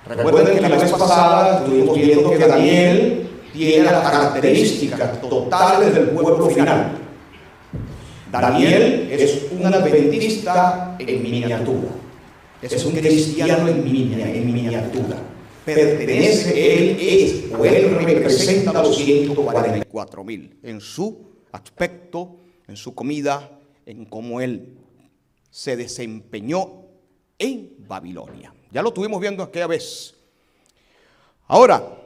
Recuerden que la vez pasada estuvimos viendo que Daniel tiene las características totales del pueblo final. Daniel es un adventista en miniatura. Es un cristiano en miniatura. Él representa a los 144,000 en su aspecto, en su comida, en cómo él se desempeñó en Babilonia. Ya lo estuvimos viendo aquella vez. Ahora,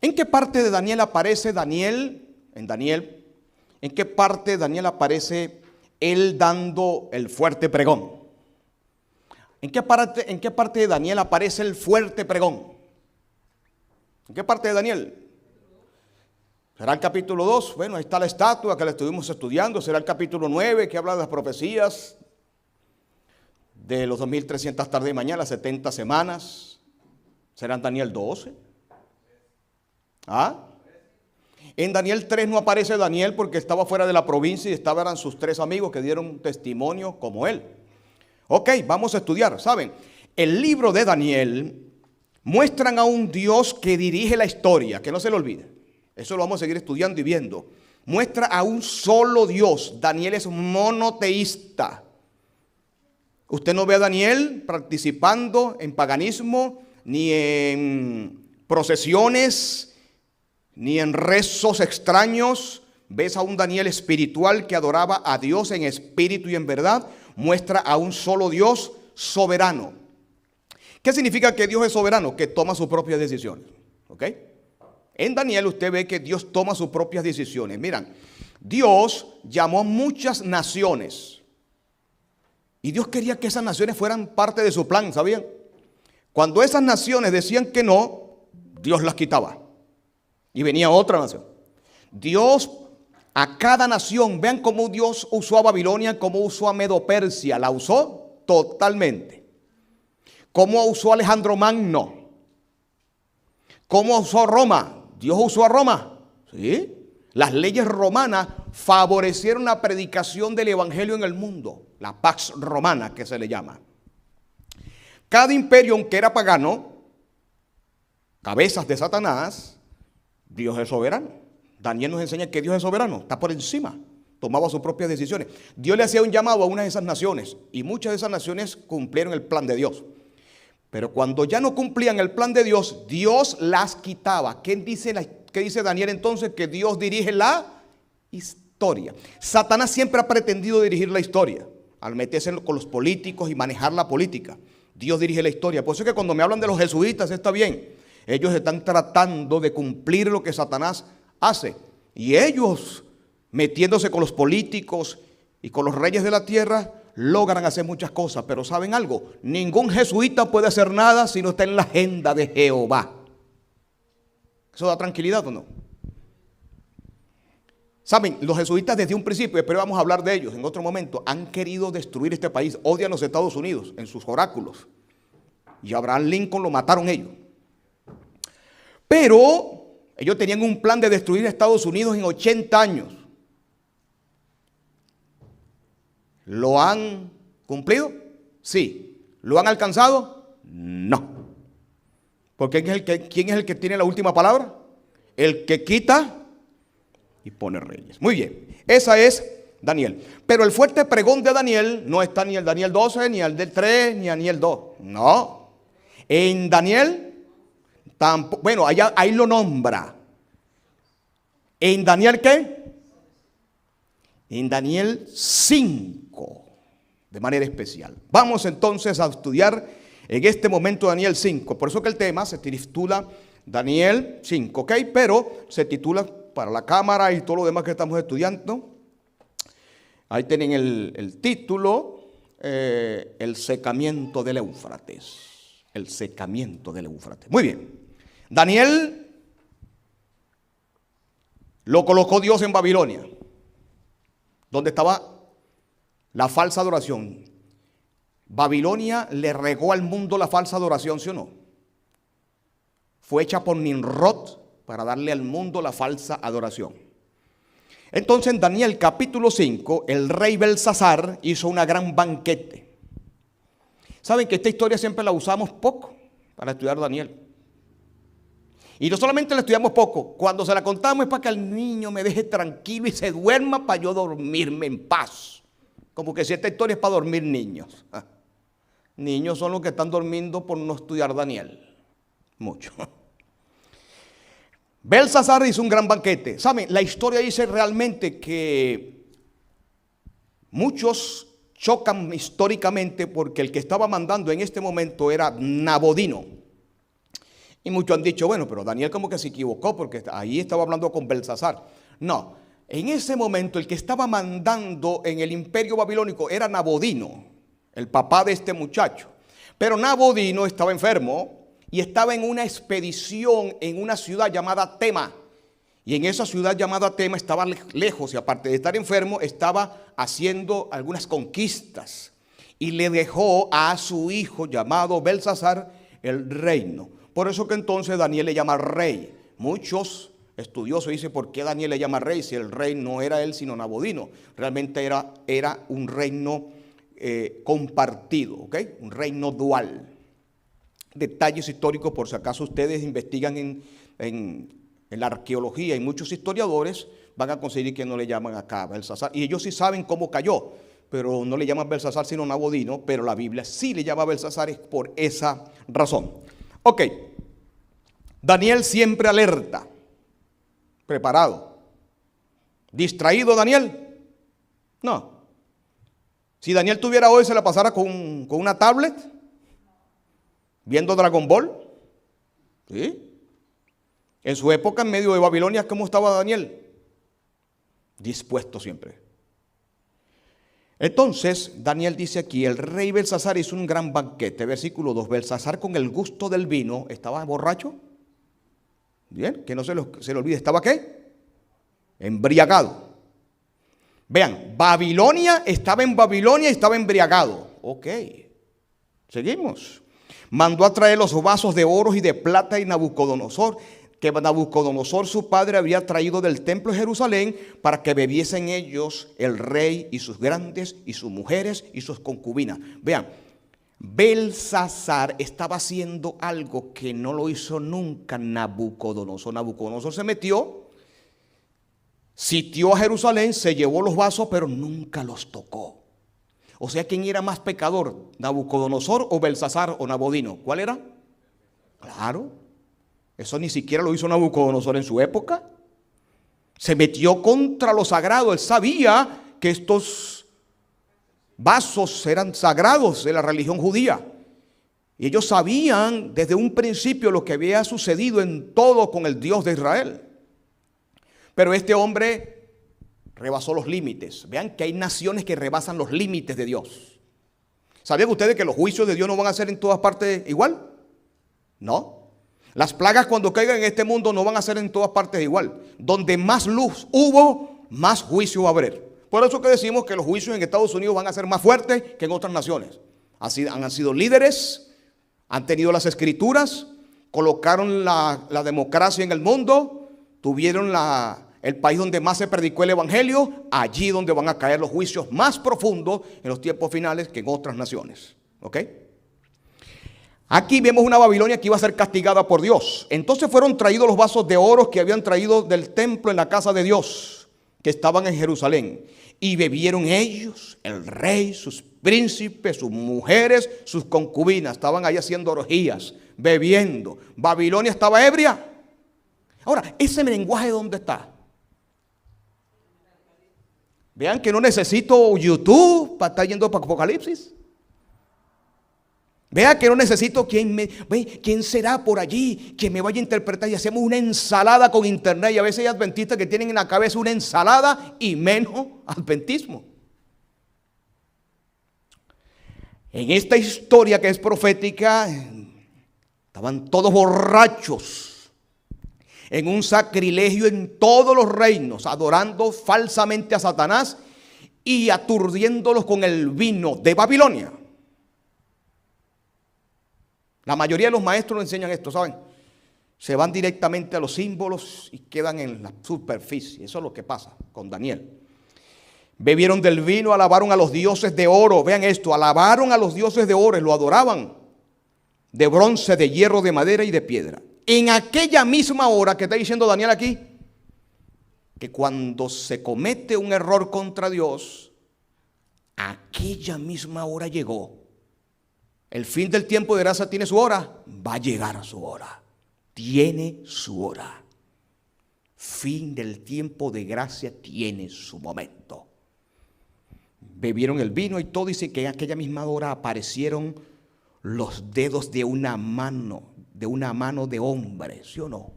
¿en qué parte de Daniel aparece Daniel? ¿En qué parte de Daniel aparece él dando el fuerte pregón? ¿En qué parte de Daniel aparece el fuerte pregón? ¿En qué parte de Daniel? ¿Será el capítulo 2? Bueno, ahí está la estatua que la estuvimos estudiando. ¿Será el capítulo 9 que habla de las profecías de los 2300 tarde y mañana, las 70 semanas? ¿Será en Daniel 12? ¿Ah? En Daniel 3 no aparece Daniel porque estaba fuera de la provincia y eran sus 3 amigos que dieron testimonio como él. Ok, vamos a estudiar. ¿Saben? El libro de Daniel muestran a un Dios que dirige la historia, que no se lo olvide. Eso lo vamos a seguir estudiando y viendo. Muestra a un solo Dios. Daniel es monoteísta. Usted no ve a Daniel participando en paganismo, ni en procesiones, ni en rezos extraños. Ves a un Daniel espiritual que adoraba a Dios en espíritu y en verdad. Muestra a un solo Dios soberano. ¿Qué significa que Dios es soberano? Que toma sus propias decisiones. ¿Ok? En Daniel usted ve que Dios toma sus propias decisiones. Miren, Dios llamó a muchas naciones. Y Dios quería que esas naciones fueran parte de su plan, ¿sabían? Cuando esas naciones decían que no, Dios las quitaba. Y venía otra nación. Dios a cada nación, vean cómo Dios usó a Babilonia, cómo usó a Medo-Persia, la usó totalmente. Cómo usó a Alejandro Magno, cómo usó a Roma. Dios usó a Roma, ¿sí? Las leyes romanas favorecieron la predicación del evangelio en el mundo, la Pax Romana que se le llama. Cada imperio, aunque era pagano, cabezas de Satanás, Dios es soberano. Daniel nos enseña que Dios es soberano, está por encima, tomaba sus propias decisiones. Dios le hacía un llamado a una de esas naciones y muchas de esas naciones cumplieron el plan de Dios. Pero cuando ya no cumplían el plan de Dios, Dios las quitaba. ¿Qué dice Daniel entonces? Que Dios dirige la historia. Satanás siempre ha pretendido dirigir la historia, al meterse con los políticos y manejar la política. Dios dirige la historia. Por eso es que cuando me hablan de los jesuitas está bien. Ellos están tratando de cumplir lo que Satanás hace. Y ellos, metiéndose con los políticos y con los reyes de la tierra, logran hacer muchas cosas. Pero ¿saben algo? Ningún jesuita puede hacer nada si no está en la agenda de Jehová. ¿Eso da tranquilidad o no? Saben, los jesuitas desde un principio, pero vamos a hablar de ellos en otro momento, han querido destruir este país. Odian los Estados Unidos en sus oráculos. Y a Abraham Lincoln lo mataron ellos. Pero ellos tenían un plan de destruir Estados Unidos en 80 años. ¿Lo han cumplido? Sí. ¿Lo han alcanzado? No. Porque ¿quién es el que tiene la última palabra? El que quita y pone reyes. Muy bien. Esa es Daniel. Pero el fuerte pregón de Daniel no está ni el Daniel 12, ni el del 3, ni Daniel 2. No. En Daniel tampoco. Bueno, ahí lo nombra. ¿En Daniel qué? En Daniel 5, de manera especial. Vamos entonces a estudiar en este momento Daniel 5. Por eso que el tema se titula Daniel 5, ¿ok? Pero se titula para la cámara y todo lo demás que estamos estudiando. Ahí tienen el título, el secamiento del Éufrates. El secamiento del Éufrates. Muy bien. Daniel lo colocó Dios en Babilonia, donde estaba la falsa adoración. Babilonia le regó al mundo la falsa adoración, ¿sí o no? Fue hecha por Nimrod para darle al mundo la falsa adoración. Entonces en Daniel capítulo 5, el rey Belsasar hizo una gran banquete. Saben que esta historia siempre la usamos poco para estudiar Daniel. Y no solamente la estudiamos poco, cuando se la contamos es para que el niño me deje tranquilo y se duerma para yo dormirme en paz. Como que si esta historia es para dormir niños. Niños son los que están durmiendo por no estudiar Daniel. Mucho. Belsasar hizo un gran banquete. ¿Saben? La historia dice realmente que muchos chocan históricamente porque el que estaba mandando en este momento era Nabodino. Y muchos han dicho, bueno, pero Daniel como que se equivocó porque ahí estaba hablando con Belsasar. No, en ese momento el que estaba mandando en el imperio babilónico era Nabodino, el papá de este muchacho. Pero Nabodino estaba enfermo y estaba en una expedición en una ciudad llamada Tema. Y en esa ciudad llamada Tema estaba lejos y aparte de estar enfermo estaba haciendo algunas conquistas. Y le dejó a su hijo llamado Belsasar el reino. Por eso que entonces Daniel le llama rey. Muchos estudiosos dicen, ¿por qué Daniel le llama rey? Si el rey no era él sino Nabodino. Realmente era un reino compartido, ¿ok? Un reino dual. Detalles históricos, por si acaso ustedes investigan en la arqueología y muchos historiadores van a conseguir que no le llaman acá Belsasar. Y ellos sí saben cómo cayó, pero no le llaman Belsasar sino Nabodino, pero la Biblia sí le llama Belsasar es por esa razón. Ok, Daniel siempre alerta, preparado. ¿Distraído Daniel? No. Si Daniel tuviera hoy, se la pasara con una tablet, viendo Dragon Ball. ¿Sí? En su época, en medio de Babilonia, ¿cómo estaba Daniel? Dispuesto siempre. Entonces, Daniel dice aquí, el rey Belsasar hizo un gran banquete. Versículo 2, Belsasar con el gusto del vino, ¿estaba borracho? Bien, que no se le olvide, ¿estaba qué? Embriagado. Vean, Babilonia, estaba en Babilonia y estaba embriagado. Ok, seguimos. Mandó a traer los vasos de oro y de plata y Nabucodonosor, que Nabucodonosor su padre había traído del templo de Jerusalén para que bebiesen ellos el rey y sus grandes y sus mujeres y sus concubinas. Vean, Belsasar estaba haciendo algo que no lo hizo nunca Nabucodonosor. Nabucodonosor se metió, sitió a Jerusalén, se llevó los vasos, pero nunca los tocó. O sea, ¿quién era más pecador? ¿Nabucodonosor o Belsasar o Nabodino? ¿Cuál era? Claro. Eso ni siquiera lo hizo Nabucodonosor en su época. Se metió contra lo sagrado. Él sabía que estos vasos eran sagrados de la religión judía. Y ellos sabían desde un principio lo que había sucedido en todo con el Dios de Israel. Pero este hombre rebasó los límites. Vean que hay naciones que rebasan los límites de Dios. ¿Sabían ustedes que los juicios de Dios no van a ser en todas partes igual? No. Las plagas cuando caigan en este mundo no van a ser en todas partes igual. Donde más luz hubo, más juicio va a haber. Por eso que decimos que los juicios en Estados Unidos van a ser más fuertes que en otras naciones. Han sido líderes, han tenido las escrituras, colocaron la democracia en el mundo, tuvieron el país donde más se predicó el evangelio, allí donde van a caer los juicios más profundos en los tiempos finales que en otras naciones. ¿Ok? Aquí vemos una Babilonia que iba a ser castigada por Dios. Entonces fueron traídos los vasos de oro que habían traído del templo en la casa de Dios, que estaban en Jerusalén. Y bebieron ellos, el rey, sus príncipes, sus mujeres, sus concubinas. Estaban ahí haciendo orgías, bebiendo. Babilonia estaba ebria. Ahora, ¿ese lenguaje dónde está? Vean que no necesito YouTube para estar yendo para Apocalipsis. Vea que no necesito quién será por allí que me vaya a interpretar, y hacemos una ensalada con internet. Y a veces hay adventistas que tienen en la cabeza una ensalada y menos adventismo. En esta historia que es profética, estaban todos borrachos en un sacrilegio en todos los reinos, adorando falsamente a Satanás y aturdiéndolos con el vino de Babilonia. La mayoría de los maestros nos enseñan esto, ¿saben? Se van directamente a los símbolos y quedan en la superficie. Eso es lo que pasa con Daniel. Bebieron del vino, alabaron a los dioses de oro. Vean esto, alabaron a los dioses de oro, lo adoraban. De bronce, de hierro, de madera y de piedra. En aquella misma hora que está diciendo Daniel aquí, que cuando se comete un error contra Dios, aquella misma hora llegó. El fin del tiempo de gracia tiene su hora, va a llegar a su hora. Tiene su hora. Fin del tiempo de gracia tiene su momento. Bebieron el vino y todo, dice que en aquella misma hora aparecieron los dedos de una mano de hombre, ¿sí o no?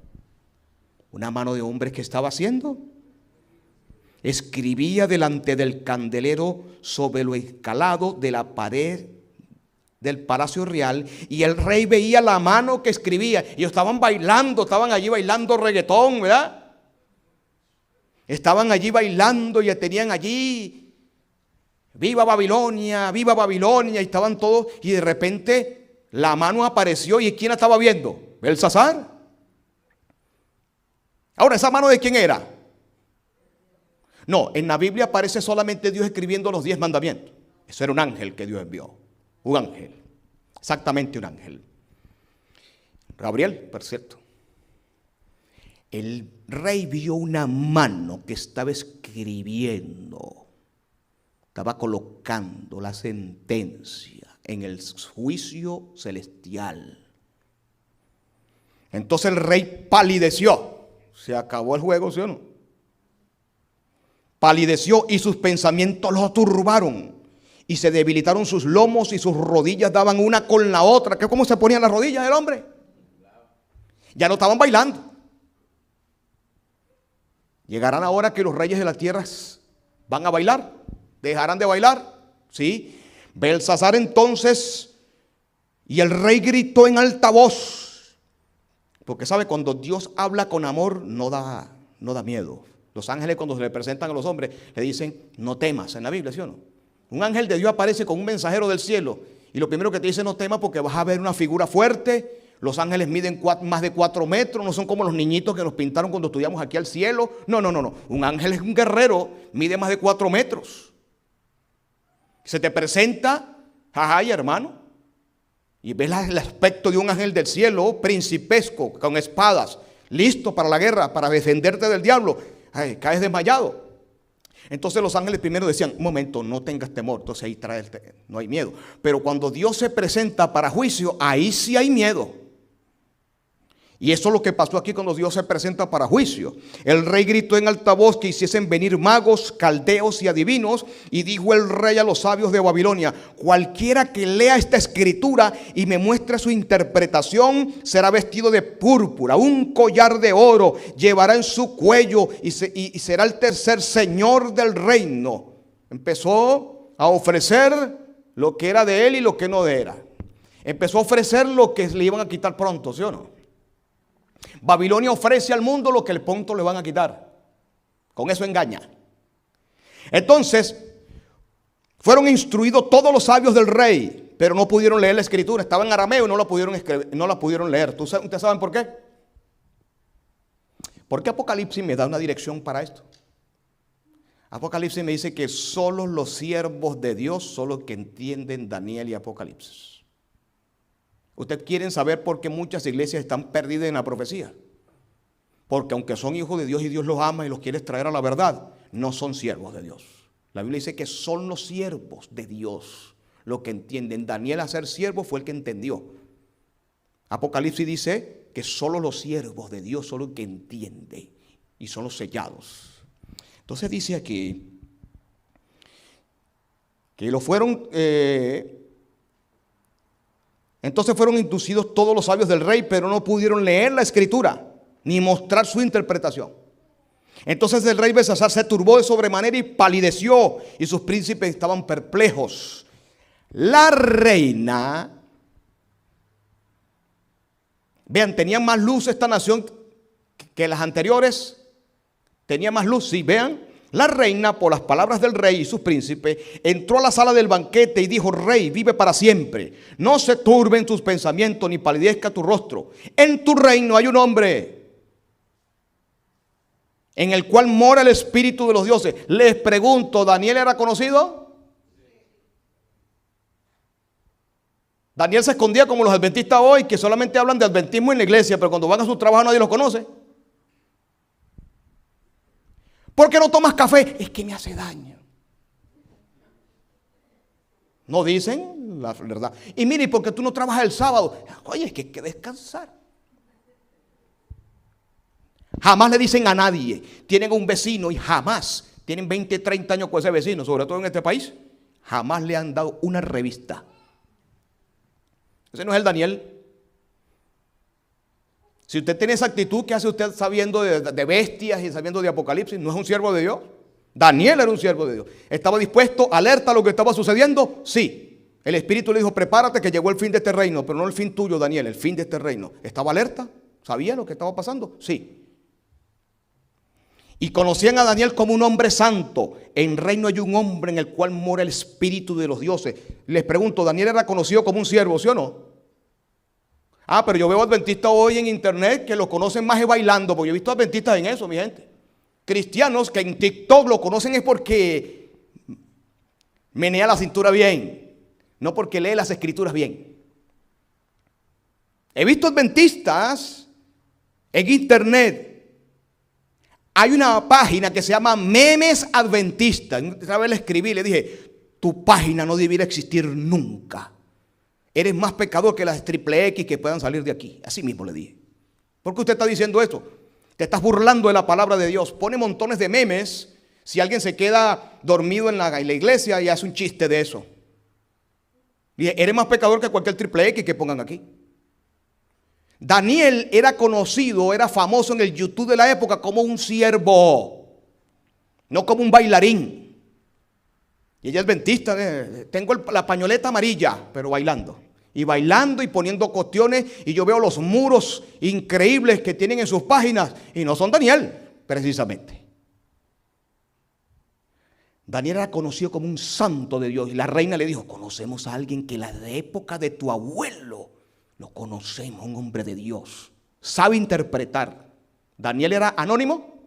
Una mano de hombre que estaba haciendo. Escribía delante del candelero sobre lo escalado de la pared del palacio real, y el rey veía la mano que escribía. Ellos estaban bailando, estaban allí bailando reggaetón, ¿verdad? Estaban allí bailando y tenían allí viva Babilonia, y estaban todos, y de repente la mano apareció. ¿Y quién la estaba viendo? Belsasar. Ahora, ¿esa mano de quién era? No, en la Biblia aparece solamente Dios escribiendo los 10 mandamientos. Eso era un ángel que Dios envió. Un ángel. Exactamente un ángel. Gabriel, por cierto. El rey vio una mano que estaba escribiendo. Estaba colocando la sentencia en el juicio celestial. Entonces el rey palideció. Se acabó el juego, ¿sí o no? Palideció y sus pensamientos lo turbaron. Y se debilitaron sus lomos y sus rodillas daban una con la otra. ¿Qué? ¿Cómo se ponían las rodillas del hombre? Ya no estaban bailando. Llegarán ahora que los reyes de las tierras van a bailar. ¿Dejarán de bailar? Sí. Belsasar entonces, y el rey gritó en alta voz. Porque sabe, cuando Dios habla con amor no da miedo. Los ángeles, cuando se le presentan a los hombres, le dicen no temas, en la Biblia, ¿sí o no? Un ángel de Dios aparece con un mensajero del cielo y lo primero que te dice: no temas, porque vas a ver una figura fuerte. Los ángeles miden más de 4 metros, no son como los niñitos que nos pintaron cuando estudiamos aquí al cielo. No. Un ángel es un guerrero, mide más de 4 metros. Se te presenta, ay hermano, y ves el aspecto de un ángel del cielo, principesco, con espadas, listo para la guerra, para defenderte del diablo. Ay, caes desmayado. Entonces los ángeles primero decían: un momento, no tengas temor. Entonces ahí no hay miedo. Pero cuando Dios se presenta para juicio, ahí sí hay miedo. Y eso es lo que pasó aquí cuando Dios se presenta para juicio. El rey gritó en alta voz que hiciesen venir magos, caldeos y adivinos. Y dijo el rey a los sabios de Babilonia: cualquiera que lea esta escritura y me muestre su interpretación será vestido de púrpura, un collar de oro llevará en su cuello y será el tercer señor del reino. Empezó a ofrecer lo que era de él y lo que no era. Empezó a ofrecer lo que le iban a quitar pronto, ¿sí o no? Babilonia ofrece al mundo lo que el pronto le van a quitar. Con eso engaña. Entonces, fueron instruidos todos los sabios del rey, pero no pudieron leer la escritura. Estaba en arameo y no la pudieron leer. ¿Ustedes saben por qué? Porque Apocalipsis me da una dirección para esto. Apocalipsis me dice que solo los siervos de Dios son los que entienden Daniel y Apocalipsis. ¿Ustedes quieren saber por qué muchas iglesias están perdidas en la profecía? Porque aunque son hijos de Dios y Dios los ama y los quiere traer a la verdad, no son siervos de Dios. La Biblia dice que son los siervos de Dios los que entienden. Daniel, a ser siervo, fue el que entendió. Apocalipsis dice que solo los siervos de Dios son los que entienden y son los sellados. Entonces dice aquí que lo fueron... Entonces fueron inducidos todos los sabios del rey, pero no pudieron leer la escritura ni mostrar su interpretación. Entonces el rey Belsasar se turbó de sobremanera y palideció, y sus príncipes estaban perplejos. La reina, vean, tenía más luz esta nación que las anteriores. Tenía más luz, sí, vean. La reina, por las palabras del rey y sus príncipes, entró a la sala del banquete y dijo: Rey, vive para siempre. No se turben tus pensamientos ni palidezca tu rostro. En tu reino hay un hombre en el cual mora el Espíritu de los dioses. Les pregunto, ¿Daniel era conocido? Daniel se escondía como los adventistas hoy, que solamente hablan de adventismo en la iglesia, pero cuando van a su trabajo nadie los conoce. ¿Por qué no tomas café? Es que me hace daño. No dicen la verdad. Y mire, ¿por qué tú no trabajas el sábado? Oye, es que hay que descansar. Jamás le dicen a nadie. Tienen un vecino y jamás, tienen 20, 30 años con ese vecino, sobre todo en este país, jamás le han dado una revista. Ese no es el Daniel. Si usted tiene esa actitud, ¿qué hace usted sabiendo de bestias y sabiendo de Apocalipsis? ¿No es un siervo de Dios? Daniel era un siervo de Dios. ¿Estaba dispuesto, alerta a lo que estaba sucediendo? Sí. El Espíritu le dijo, prepárate que llegó el fin de este reino, pero no el fin tuyo, Daniel, el fin de este reino. ¿Estaba alerta? ¿Sabía lo que estaba pasando? Sí. Y conocían a Daniel como un hombre santo. En reino hay un hombre en el cual mora el Espíritu de los dioses. Les pregunto, ¿Daniel era conocido como un siervo, sí o no? Ah, pero yo veo adventistas hoy en internet que lo conocen más bailando, porque yo he visto adventistas en eso, mi gente. Cristianos que en TikTok lo conocen es porque menea la cintura bien, no porque lee las escrituras bien. He visto adventistas en internet. Hay una página que se llama Memes Adventistas. Una vez le escribí, le dije, tu página no debiera existir nunca. Eres más pecador que las triple X que puedan salir de aquí. Así mismo le dije. ¿Por qué usted está diciendo esto? Te estás burlando de la palabra de Dios. Pone montones de memes. Si alguien se queda dormido en la iglesia y hace un chiste de eso. Dije, eres más pecador que cualquier triple X que pongan aquí. Daniel era conocido, era famoso en el YouTube de la época como un siervo, no como un bailarín. Y ella es adventista, tengo la pañoleta amarilla, pero bailando. Y bailando y poniendo cuestiones, y yo veo los muros increíbles que tienen en sus páginas, y no son Daniel, precisamente. Daniel era conocido como un santo de Dios, y la reina le dijo, conocemos a alguien que la de época de tu abuelo, lo conocemos, un hombre de Dios, sabe interpretar. ¿Daniel era anónimo?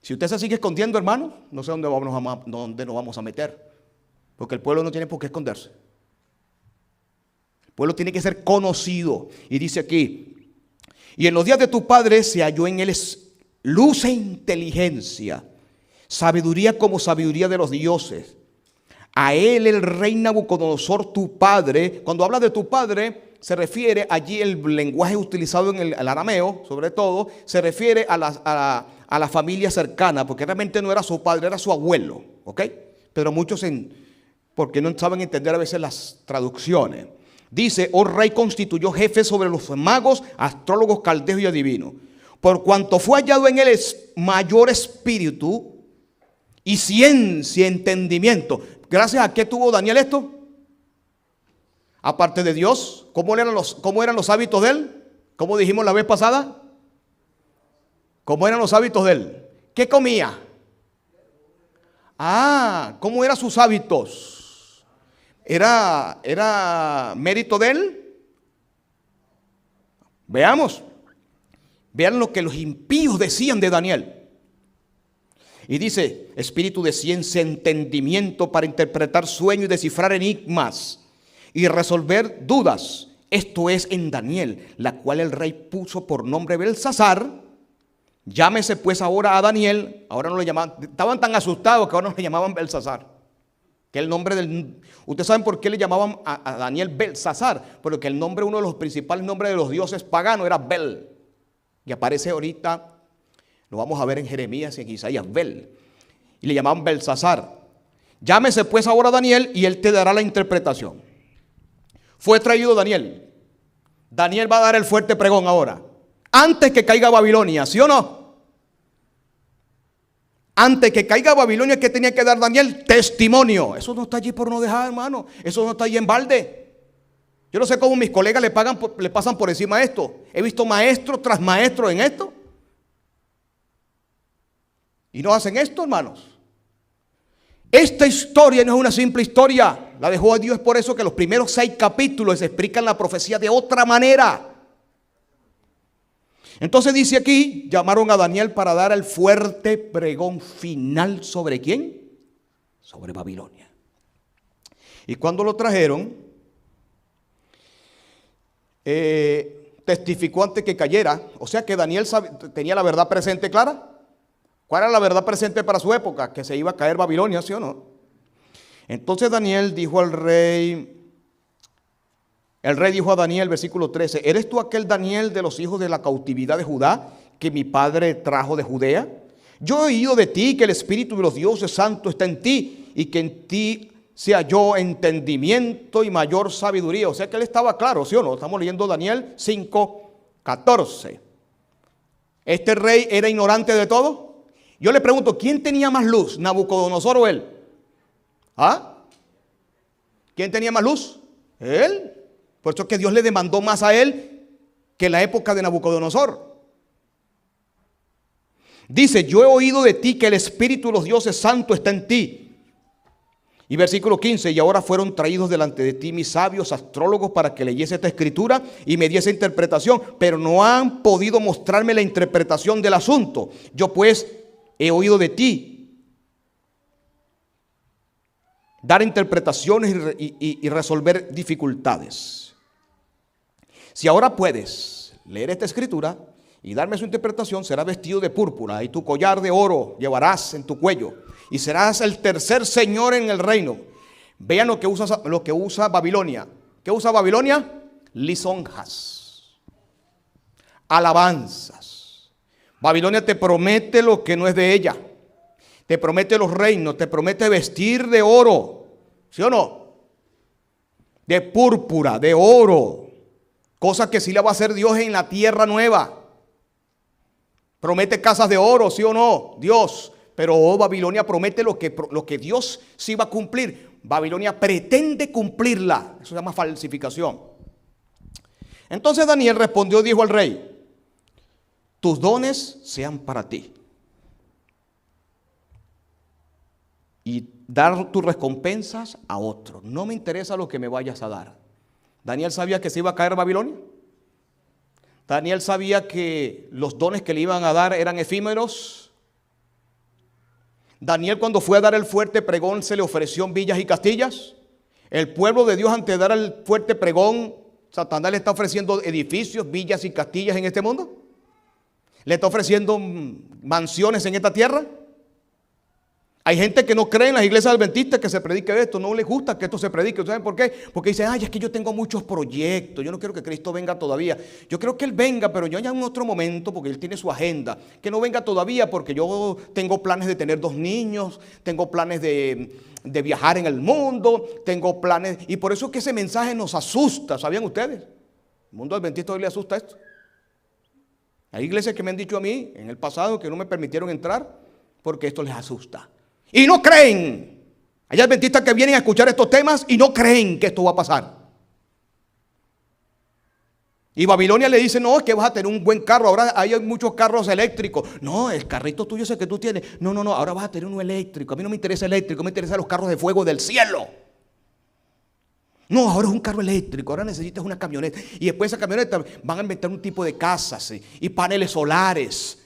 Si usted se sigue escondiendo, hermano, no sé dónde nos vamos a meter, porque el pueblo no tiene por qué esconderse. El pueblo tiene que ser conocido. Y dice aquí, y en los días de tu padre se halló en él luz e inteligencia, sabiduría como sabiduría de los dioses. A él el rey Nabucodonosor, tu padre. Cuando habla de tu padre, se refiere allí el lenguaje utilizado en el arameo, sobre todo, se refiere a la familia cercana, porque realmente no era su padre, era su abuelo, ¿ok? Pero muchos, porque no saben entender a veces las traducciones. Dice, oh rey constituyó jefe sobre los magos, astrólogos, caldeos y adivinos. Por cuanto fue hallado en él mayor espíritu y ciencia, entendimiento. ¿Gracias a qué tuvo Daniel esto? Aparte de Dios, ¿cómo eran los hábitos de él? ¿Cómo dijimos la vez pasada? ¿Cómo eran los hábitos de él? ¿Qué comía? ¿Cómo eran sus hábitos? ¿Era mérito de él? Veamos. Vean lo que los impíos decían de Daniel. Y dice, espíritu de ciencia, entendimiento para interpretar sueños y descifrar enigmas y resolver dudas. Esto es en Daniel, la cual el rey puso por nombre Belsasar. Llámese pues ahora a Daniel. Ahora no le llamaban, estaban tan asustados que ahora no le llamaban Belsasar. Que el nombre ustedes saben por qué le llamaban a Daniel Belsasar. Porque el nombre, uno de los principales nombres de los dioses paganos era Bel. Y aparece ahorita, lo vamos a ver en Jeremías y en Isaías, Bel. Y le llamaban Belsasar. Llámese pues ahora a Daniel y él te dará la interpretación. Fue traído Daniel. Daniel va a dar el fuerte pregón ahora. Antes que caiga Babilonia, ¿sí o no? Antes que caiga Babilonia, ¿qué tenía que dar Daniel? Testimonio. Eso no está allí por no dejar, hermano. Eso no está allí en balde. Yo no sé cómo mis colegas le pasan por encima esto. He visto maestro tras maestro en esto. Y no hacen esto, hermanos. Esta historia no es una simple historia. La dejó a Dios, por eso que los primeros 6 capítulos explican la profecía de otra manera. Entonces dice aquí, llamaron a Daniel para dar el fuerte pregón final. ¿Sobre quién? Sobre Babilonia. Y cuando lo trajeron, testificó antes que cayera. O sea que Daniel tenía la verdad presente clara. ¿Cuál era la verdad presente para su época? Que se iba a caer Babilonia, ¿sí o no? Entonces Daniel dijo al rey, el rey dijo a Daniel, versículo 13, ¿eres tú aquel Daniel de los hijos de la cautividad de Judá que mi padre trajo de Judea? Yo he oído de ti que el espíritu de los dioses santos está en ti y que en ti se halló entendimiento y mayor sabiduría. O sea que él estaba claro, ¿sí o no? Estamos leyendo Daniel 5:14. ¿Este rey era ignorante de todo? Yo le pregunto, ¿quién tenía más luz, Nabucodonosor o él? ¿Ah? ¿Quién tenía más luz? Él. Por eso es que Dios le demandó más a él que en la época de Nabucodonosor. Dice, yo he oído de ti que el espíritu de los dioses santos está en ti. Y versículo 15, y ahora fueron traídos delante de ti mis sabios astrólogos para que leyese esta escritura y me diese interpretación, pero no han podido mostrarme la interpretación del asunto. Yo pues he oído de ti dar interpretaciones y resolver dificultades. Si ahora puedes leer esta escritura y darme su interpretación, serás vestido de púrpura y tu collar de oro llevarás en tu cuello y serás el tercer señor en el reino. Vean lo que usa Babilonia. ¿Qué usa Babilonia? Lisonjas, alabanzas. Babilonia te promete lo que no es de ella. Te promete los reinos, te promete vestir de oro, ¿sí o no? De púrpura, de oro. Cosa que sí la va a hacer Dios en la tierra nueva. Promete casas de oro, ¿sí o no? Dios. Pero Babilonia promete lo que Dios sí va a cumplir. Babilonia pretende cumplirla. Eso se llama falsificación. Entonces Daniel respondió, dijo al rey, tus dones sean para ti. Y dar tus recompensas a otro. No me interesa lo que me vayas a dar. Daniel sabía que se iba a caer Babilonia. Daniel sabía que los dones que le iban a dar eran efímeros. Daniel, cuando fue a dar el fuerte pregón, se le ofreció villas y castillas. El pueblo de Dios, antes de dar el fuerte pregón, Satanás le está ofreciendo edificios, villas y castillas en este mundo. Le está ofreciendo mansiones en esta tierra. Hay gente que no cree en las iglesias adventistas que se predique esto, no les gusta que esto se predique. ¿Saben por qué? Porque dicen, ay, es que yo tengo muchos proyectos, yo no quiero que Cristo venga todavía. Yo creo que Él venga, pero yo ya en otro momento, porque Él tiene su agenda. Que no venga todavía porque yo tengo planes de tener 2 niños, tengo planes de viajar en el mundo, tengo planes. Y por eso es que ese mensaje nos asusta, ¿sabían ustedes? El mundo adventista hoy le asusta esto. Hay iglesias que me han dicho a mí en el pasado que no me permitieron entrar porque esto les asusta. Y no creen. Hay adventistas que vienen a escuchar estos temas y no creen que esto va a pasar. Y Babilonia le dice, no, es que vas a tener un buen carro. Ahora hay muchos carros eléctricos. No, el carrito tuyo ese que tú tienes. No, ahora vas a tener uno eléctrico. A mí no me interesa eléctrico, me interesan los carros de fuego del cielo. No, ahora es un carro eléctrico, ahora necesitas una camioneta. Y después de esa camioneta van a inventar un tipo de casas y paneles solares.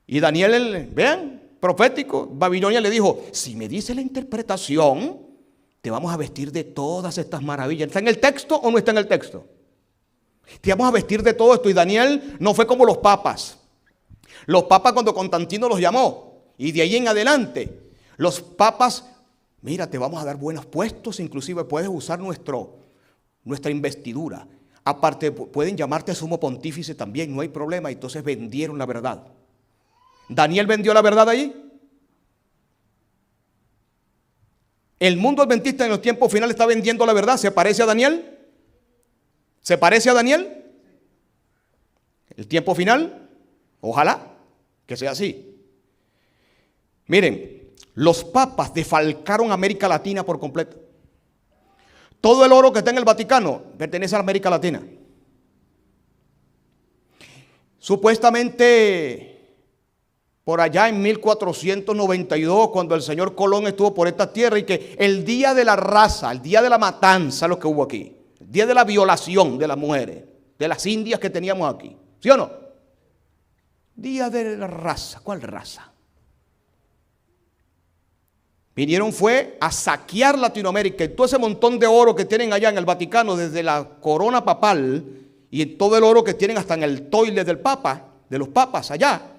Y Daniel, vean, profético, Babilonia le dijo, si me dice la interpretación, te vamos a vestir de todas estas maravillas. ¿Está en el texto o no está en el texto? Te vamos a vestir de todo esto. Y Daniel no fue como los papas. Los papas cuando Constantino los llamó, y de ahí en adelante, los papas, mira, te vamos a dar buenos puestos, inclusive puedes usar nuestra investidura. Aparte, pueden llamarte sumo pontífice también, no hay problema. Entonces vendieron la verdad. ¿Daniel vendió la verdad allí? ¿El mundo adventista en los tiempos finales está vendiendo la verdad? ¿Se parece a Daniel? ¿Se parece a Daniel? ¿El tiempo final? Ojalá que sea así. Miren, los papas defalcaron América Latina por completo. Todo el oro que está en el Vaticano pertenece a América Latina. Supuestamente por allá en 1492, cuando el señor Colón estuvo por esta tierra, y que el día de la raza, el día de la matanza, lo que hubo aquí, el día de la violación de las mujeres, de las indias que teníamos aquí, ¿sí o no? Día de la raza. ¿Cuál raza? Vinieron fue a saquear Latinoamérica y todo ese montón de oro que tienen allá en el Vaticano, desde la corona papal y todo el oro que tienen hasta en el toile del Papa, de los papas allá,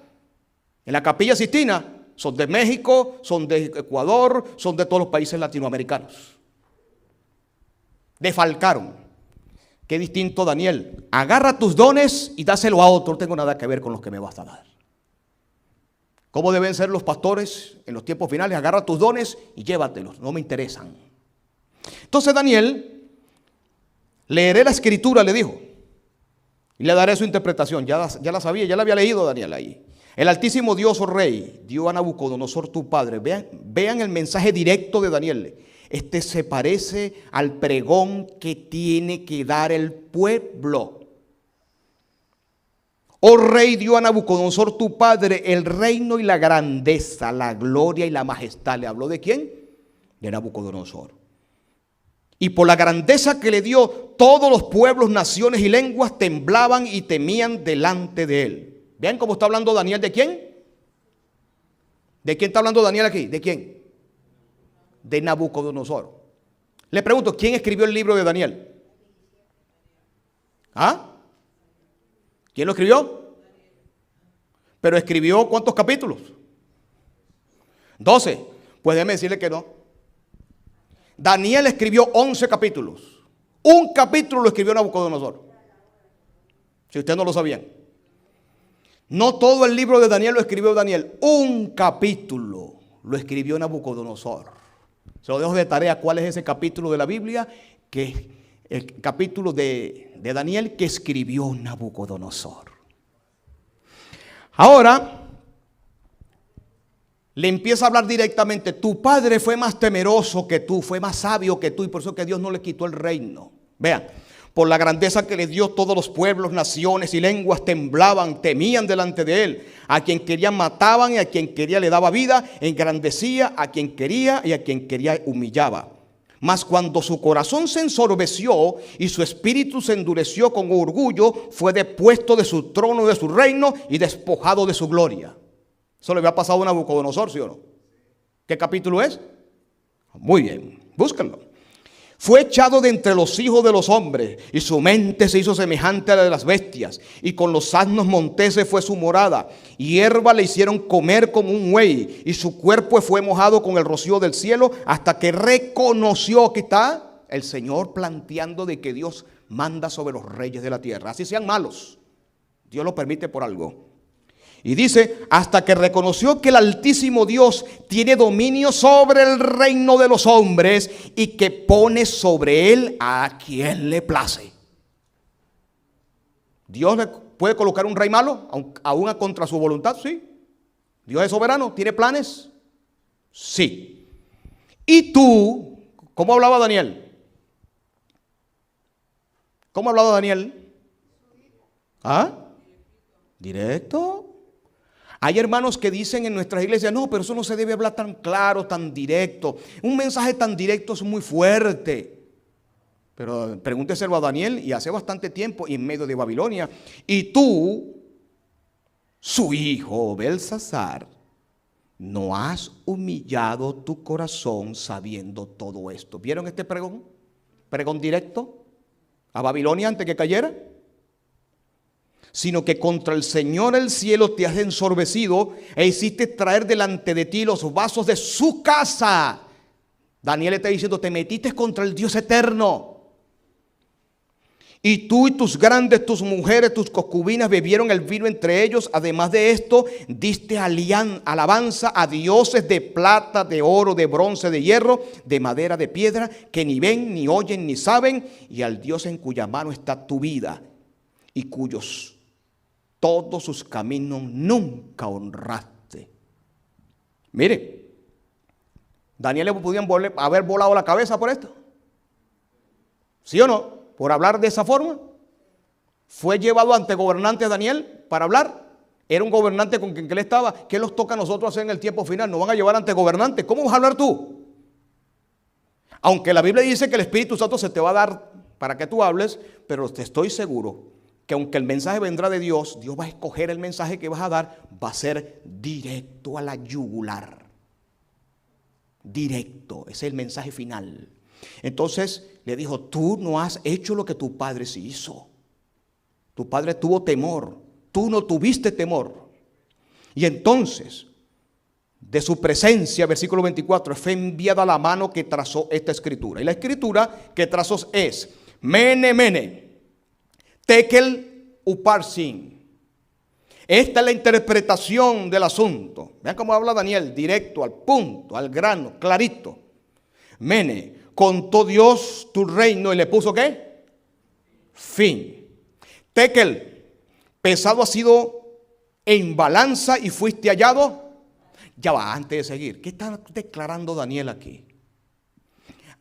en la Capilla Sistina, son de México, son de Ecuador, son de todos los países latinoamericanos. Defalcaron. Qué distinto, Daniel. Agarra tus dones y dáselo a otro. No tengo nada que ver con los que me vas a dar. ¿Cómo deben ser los pastores en los tiempos finales? Agarra tus dones y llévatelos, no me interesan. Entonces Daniel, leeré la escritura, le dijo, y le daré su interpretación. Ya la sabía, ya la había leído Daniel ahí. El Altísimo Dios, oh Rey, dio a Nabucodonosor tu padre. Vean el mensaje directo de Daniel. Este se parece al pregón que tiene que dar el pueblo. Oh Rey, dio a Nabucodonosor tu padre el reino y la grandeza, la gloria y la majestad. ¿Le habló de quién? De Nabucodonosor. Y por la grandeza que le dio, todos los pueblos, naciones y lenguas temblaban y temían delante de él. ¿Vean cómo está hablando Daniel de quién? ¿De quién está hablando Daniel aquí? ¿De quién? De Nabucodonosor. Le pregunto, ¿quién escribió el libro de Daniel? ¿Ah? ¿Quién lo escribió? Pero escribió ¿cuántos capítulos? 12. Pues déjeme decirle que no. Daniel escribió 11 capítulos. Un capítulo lo escribió Nabucodonosor. Si ustedes no lo sabían. No todo el libro de Daniel lo escribió Daniel. Un capítulo lo escribió Nabucodonosor. Se lo dejo de tarea. ¿Cuál es ese capítulo de la Biblia? Que es el capítulo de Daniel que escribió Nabucodonosor. Ahora le empieza a hablar directamente. Tu padre fue más temeroso que tú, fue más sabio que tú, y por eso que Dios no le quitó el reino. Vean, por la grandeza que le dio, todos los pueblos, naciones y lenguas temblaban, temían delante de él. A quien quería mataban y a quien quería le daba vida, engrandecía a quien quería y a quien quería humillaba. Mas cuando su corazón se ensorbeció y su espíritu se endureció con orgullo, fue depuesto de su trono, de su reino y despojado de su gloria. Eso le había pasado a Nabucodonosor, ¿sí o no? ¿Qué capítulo es? Muy bien, búsquenlo. Fue echado de entre los hijos de los hombres, y su mente se hizo semejante a la de las bestias, y con los asnos monteses fue su morada, y hierba le hicieron comer como un buey, y su cuerpo fue mojado con el rocío del cielo, hasta que reconoció que está el Señor planteando de que Dios manda sobre los reyes de la tierra, así sean malos, Dios lo permite por algo. Y dice, hasta que reconoció que el Altísimo Dios tiene dominio sobre el reino de los hombres y que pone sobre él a quien le place. ¿Dios le puede colocar un rey malo, aún contra su voluntad? Sí. ¿Dios es soberano? ¿Tiene planes? Sí. ¿Y tú? ¿Cómo hablaba Daniel? ¿Cómo hablaba Daniel? ¿Ah? ¿Directo? Hay hermanos que dicen en nuestras iglesias, no, pero eso no se debe hablar tan claro, tan directo. Un mensaje tan directo es muy fuerte. Pero pregúnteselo a Daniel, y hace bastante tiempo, y en medio de Babilonia. Y tú, su hijo Belsasar, no has humillado tu corazón sabiendo todo esto. ¿Vieron este pregón? Pregón directo a Babilonia antes que cayera. Sino que contra el Señor el cielo te has ensorbecido e hiciste traer delante de ti los vasos de su casa. Daniel está diciendo, te metiste contra el Dios eterno. Y tú y tus grandes, tus mujeres, tus concubinas bebieron el vino entre ellos. Además de esto, diste alabanza a dioses de plata, de oro, de bronce, de hierro, de madera, de piedra, que ni ven, ni oyen, ni saben, y al Dios en cuya mano está tu vida y cuyos todos sus caminos nunca honraste. Mire, Daniel le podían haber volado la cabeza por esto. ¿Sí o no? Por hablar de esa forma. Fue llevado ante gobernantes Daniel para hablar. Era un gobernante con quien él estaba. ¿Qué nos toca a nosotros hacer en el tiempo final? Nos van a llevar ante gobernantes. ¿Cómo vas a hablar tú? Aunque la Biblia dice que el Espíritu Santo se te va a dar para que tú hables, pero te estoy seguro que aunque el mensaje vendrá de Dios, Dios va a escoger el mensaje que vas a dar, va a ser directo a la yugular. Directo, ese es el mensaje final. Entonces le dijo, tú no has hecho lo que tu padre sí hizo. Tu padre tuvo temor, tú no tuviste temor. Y entonces, de su presencia, versículo 24, fue enviada la mano que trazó esta escritura. Y la escritura que trazó es Mene, Mene, Tekel, Uparsin. Esta es la interpretación del asunto. Vean cómo habla Daniel, directo, al punto, al grano, clarito. Mene, contó Dios tu reino y le puso ¿qué? Fin. Tekel, pesado ha sido en balanza y fuiste hallado. Ya va, antes de seguir, ¿qué está declarando Daniel aquí?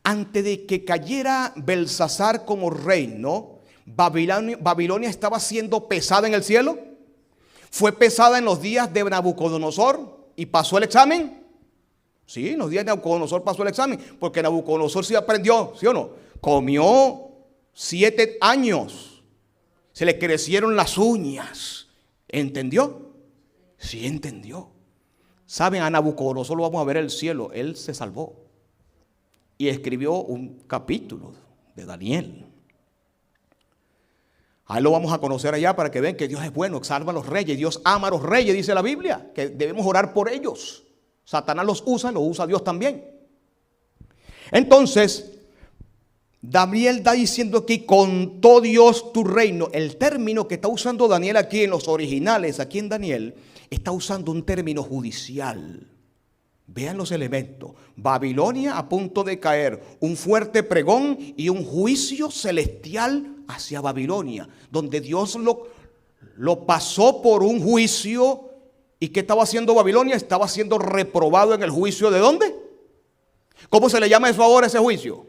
Antes de que cayera Belsasar como reino, Babilonia estaba siendo pesada en el cielo. Fue pesada en los días de Nabucodonosor y pasó el examen. Sí, en los días de Nabucodonosor pasó el examen, porque Nabucodonosor sí aprendió, ¿sí o no? Comió 7 años, se le crecieron las uñas. ¿Entendió? Sí entendió. Saben, a Nabucodonosor lo vamos a ver en el cielo, él se salvó y escribió un capítulo de Daniel. Ahí lo vamos a conocer allá para que vean que Dios es bueno, salva a los reyes, Dios ama a los reyes, dice la Biblia, que debemos orar por ellos. Satanás los usa Dios también. Entonces, Daniel está diciendo aquí, contó Dios tu reino. El término que está usando Daniel aquí en los originales, aquí en Daniel, está usando un término judicial. Vean los elementos. Babilonia a punto de caer, un fuerte pregón y un juicio celestial hacia Babilonia, donde Dios lo pasó por un juicio. ¿Y qué estaba haciendo Babilonia? Estaba siendo reprobado en el juicio ¿de dónde? ¿Cómo se le llama eso ahora, ese juicio?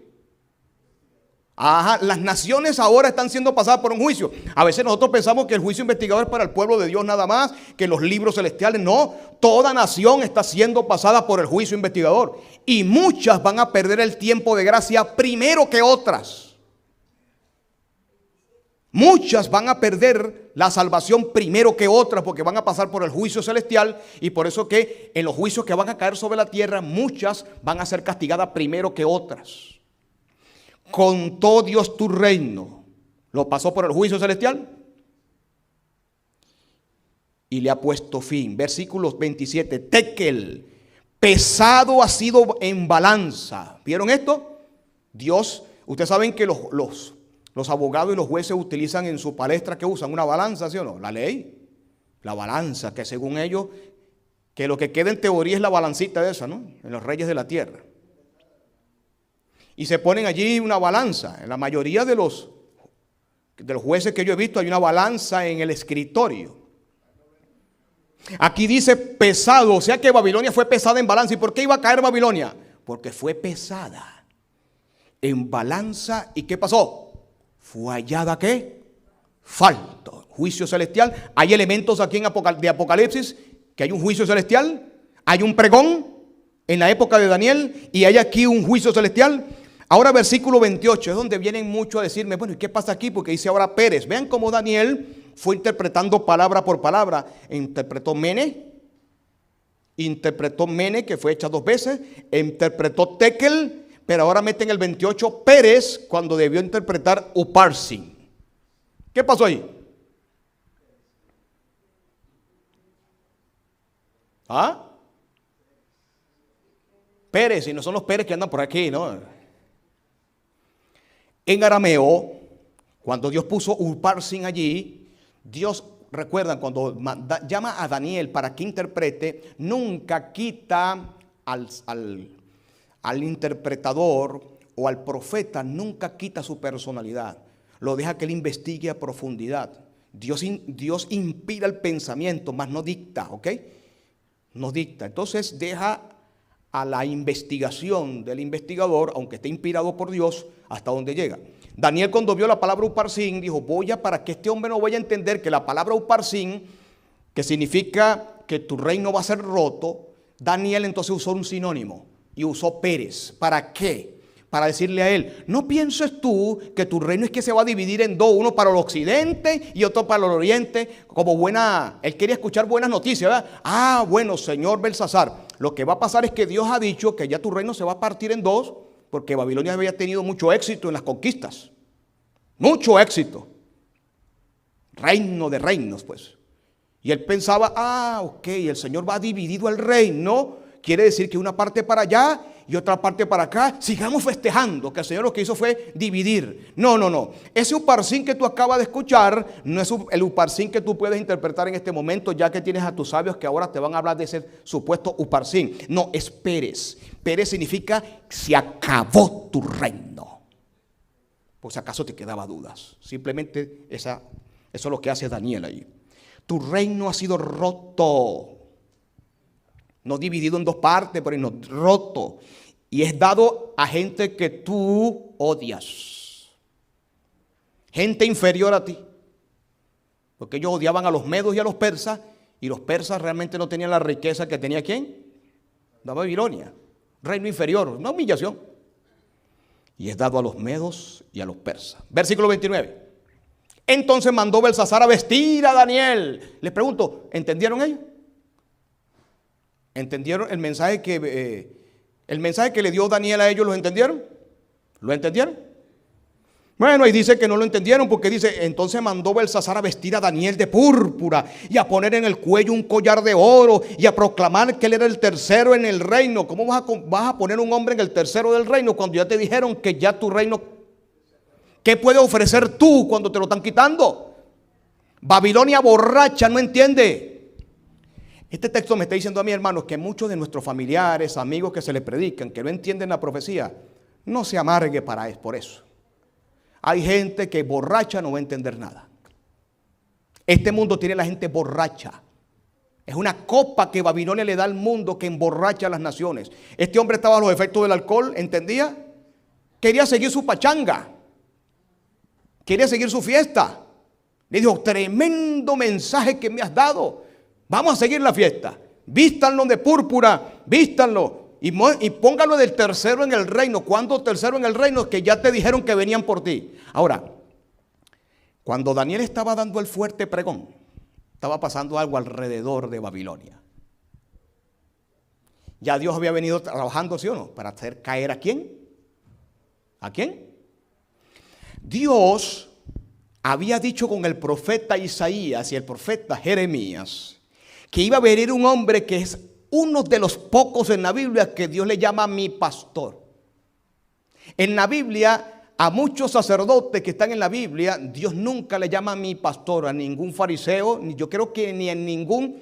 Ajá, las naciones ahora están siendo pasadas por un juicio. A veces nosotros pensamos que el juicio investigador es para el pueblo de Dios nada más, que los libros celestiales. No, toda nación está siendo pasada por el juicio investigador. Y muchas van a perder el tiempo de gracia primero que otras. Muchas van a perder la salvación primero que otras porque van a pasar por el juicio celestial, y por eso que en los juicios que van a caer sobre la tierra, muchas van a ser castigadas primero que otras. Contó Dios tu reino, lo pasó por el juicio celestial y le ha puesto fin. Versículos 27, Tekel, pesado ha sido en balanza. ¿Vieron esto? Dios, ustedes saben que los abogados y los jueces utilizan en su palestra, que usan una balanza, ¿sí o no? La ley, la balanza, que según ellos, que lo que queda en teoría es la balancita de esa, ¿no? En los reyes de la tierra. Y se ponen allí una balanza. En la mayoría de los jueces que yo he visto hay una balanza en el escritorio. Aquí dice pesado, o sea que Babilonia fue pesada en balanza. ¿Y por qué iba a caer Babilonia? Porque fue pesada en balanza. ¿Y qué pasó? Fue hallada ¿qué? Falto. Juicio celestial. Hay elementos aquí de Apocalipsis que hay un juicio celestial, hay un pregón en la época de Daniel y hay aquí un juicio celestial. Ahora versículo 28 es donde vienen muchos a decirme, bueno, ¿y qué pasa aquí? Porque dice ahora Pérez. Vean cómo Daniel fue interpretando palabra por palabra. Interpretó Mene, que fue hecha 2 veces. Interpretó Tekel, pero ahora mete en el 28 Pérez cuando debió interpretar Uparsin. ¿Qué pasó ahí? ¿Ah? Pérez, y no son los Pérez que andan por aquí, ¿no? En arameo, cuando Dios puso Uparsin allí, Dios, recuerdan, cuando llama a Daniel para que interprete, nunca quita al interpretador o al profeta, nunca quita su personalidad. Lo deja que él investigue a profundidad. Dios inspira el pensamiento, mas no dicta, ¿ok? No dicta. Entonces deja a la investigación del investigador, aunque esté inspirado por Dios, hasta donde llega. Daniel, cuando vio la palabra Uparsin, dijo, para que este hombre no vaya a entender que la palabra Uparsin, que significa que tu reino va a ser roto, Daniel entonces usó un sinónimo y usó Pérez. ¿Para qué? para decirle a él: no pienses tú que tu reino es que se va a dividir en dos, uno para el occidente y otro para el oriente. Como él quería escuchar buenas noticias, ¿verdad? Bueno, señor Belsasar, lo que va a pasar es que Dios ha dicho que ya tu reino se va a partir en dos, porque Babilonia había tenido mucho éxito en las conquistas. Mucho éxito. Reino de reinos, pues. Y él pensaba: ok, el Señor va dividido el reino. Quiere decir que una parte para allá y otra parte para acá. Sigamos festejando que el Señor lo que hizo fue dividir. No. Ese uparsín que tú acabas de escuchar no es el uparsín que tú puedes interpretar en este momento, ya que tienes a tus sabios que ahora te van a hablar de ese supuesto uparsín. No, es Pérez. Pérez significa: se acabó tu reino. Por si acaso te quedaba dudas. Simplemente eso es lo que hace Daniel ahí. Tu reino ha sido roto. No dividido en dos partes, pero roto. Y es dado a gente que tú odias. Gente inferior a ti. Porque ellos odiaban a los medos y a los persas. Y los persas realmente no tenían la riqueza que tenía ¿quién? La Babilonia. Reino inferior, una humillación. Y es dado a los medos y a los persas. Versículo 29. Entonces mandó Belsasar a vestir a Daniel. Les pregunto, ¿entendieron ellos? ¿Entendieron el mensaje que le dio Daniel a ellos? ¿Lo entendieron? ¿Lo entendieron? Bueno, ahí dice que no lo entendieron, porque dice: entonces mandó Belsasar a vestir a Daniel de púrpura y a poner en el cuello un collar de oro y a proclamar que él era el tercero en el reino. ¿Cómo vas a poner un hombre en el tercero del reino cuando ya te dijeron que ya tu reino? ¿Qué puedes ofrecer tú cuando te lo están quitando? Babilonia borracha, no entiende. Este texto me está diciendo a mí, hermanos, que muchos de nuestros familiares, amigos que se les predican, que no entienden la profecía, no se amargue por eso. Hay gente que borracha no va a entender nada. Este mundo tiene la gente borracha. Es una copa que Babilonia le da al mundo que emborracha a las naciones. Este hombre estaba a los efectos del alcohol, ¿entendía? Quería seguir su pachanga. Quería seguir su fiesta. Le dijo: tremendo mensaje que me has dado. Vamos a seguir la fiesta. Vístanlo de púrpura, vístanlo. Y póngalo del tercero en el reino. ¿Cuándo tercero en el reino? Que ya te dijeron que venían por ti. Ahora, cuando Daniel estaba dando el fuerte pregón, estaba pasando algo alrededor de Babilonia. Ya Dios había venido trabajando, ¿sí o no? Para hacer caer ¿a quién? ¿A quién? Dios había dicho con el profeta Isaías y el profeta Jeremías que iba a venir un hombre que es uno de los pocos en la Biblia que Dios le llama mi pastor. En la Biblia, a muchos sacerdotes que están en la Biblia, Dios nunca le llama mi pastor, a ningún fariseo, ni yo creo que ni a ningún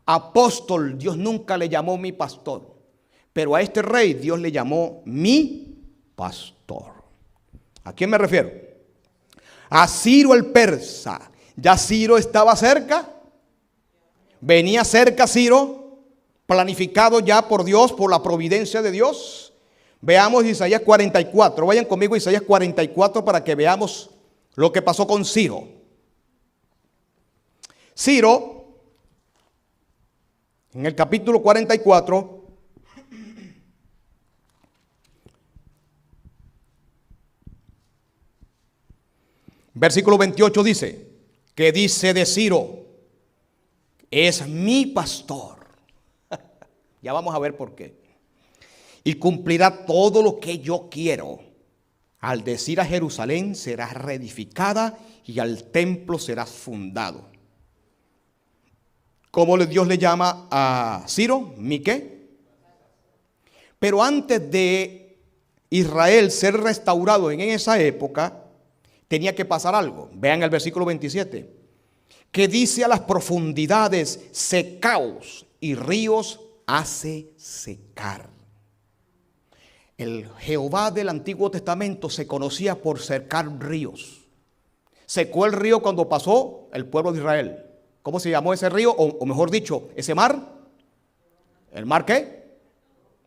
apóstol Dios nunca le llamó mi pastor. Pero a este rey Dios le llamó mi pastor. ¿A quién me refiero? A Ciro el persa. Ya Ciro estaba cerca. Venía cerca Ciro, planificado ya por Dios, por la providencia de Dios. Veamos Isaías 44. Vayan conmigo a Isaías 44 para que veamos lo que pasó con Ciro. Ciro, en el capítulo 44, versículo 28 dice: que dice de Ciro: es mi pastor. Ya vamos a ver por qué. Y cumplirá todo lo que yo quiero. Al decir a Jerusalén: será reedificada, y al templo será fundado. ¿Cómo Dios le llama a Ciro? ¿Mi qué? Pero antes de Israel ser restaurado en esa época, tenía que pasar algo. Vean el versículo 27. Que dice: a las profundidades secaos, y ríos hace secar. El Jehová del Antiguo Testamento se conocía por secar ríos. Secó el río cuando pasó el pueblo de Israel. ¿Cómo se llamó ese río? O mejor dicho, ese mar. ¿El mar qué?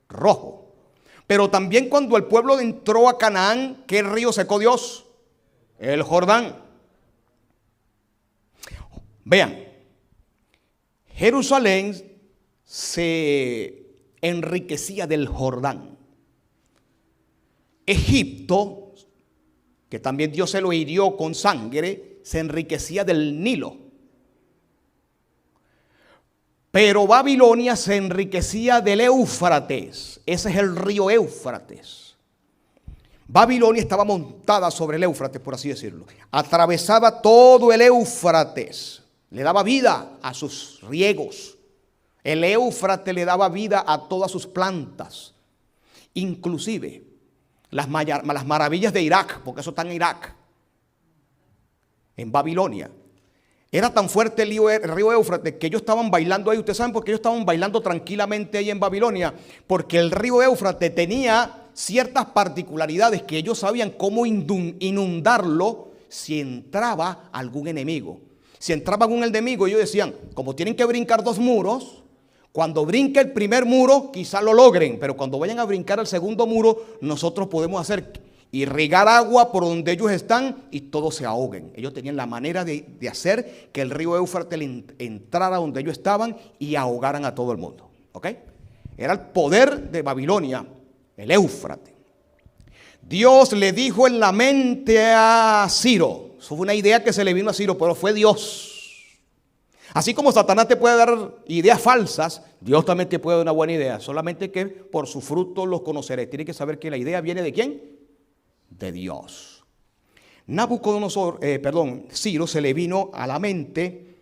Rojo. Pero también cuando el pueblo entró a Canaán, ¿qué río secó Dios? El Jordán. Vean, Jerusalén se enriquecía del Jordán. Egipto, que también Dios se lo hirió con sangre, se enriquecía del Nilo. Pero Babilonia se enriquecía del Éufrates. Ese es el río Éufrates. Babilonia estaba montada sobre el Éufrates, por así decirlo. Atravesaba todo el Éufrates. Le daba vida a sus riegos. El Éufrates le daba vida a todas sus plantas. Inclusive las maravillas de Irak, porque eso está en Irak, en Babilonia. Era tan fuerte el río Éufrates que ellos estaban bailando ahí. ¿Ustedes saben por qué ellos estaban bailando tranquilamente ahí en Babilonia? Porque el río Éufrates tenía ciertas particularidades que ellos sabían cómo inundarlo si entraba algún enemigo. Si entraba algún enemigo, ellos decían, como tienen que brincar 2 muros, cuando brinque el primer muro quizás lo logren, pero cuando vayan a brincar el segundo muro, nosotros podemos hacer irrigar agua por donde ellos están y todos se ahoguen. Ellos tenían la manera de hacer que el río Éufrates entrara donde ellos estaban y ahogaran a todo el mundo. ¿Ok? Era el poder de Babilonia, el Éufrates. Dios le dijo en la mente a Ciro, eso fue una idea que se le vino a Ciro, pero fue Dios. Así como Satanás te puede dar ideas falsas, Dios también te puede dar una buena idea. Solamente que por su fruto los conoceréis. Tienes que saber que la idea viene ¿de quién? De Dios. Ciro se le vino a la mente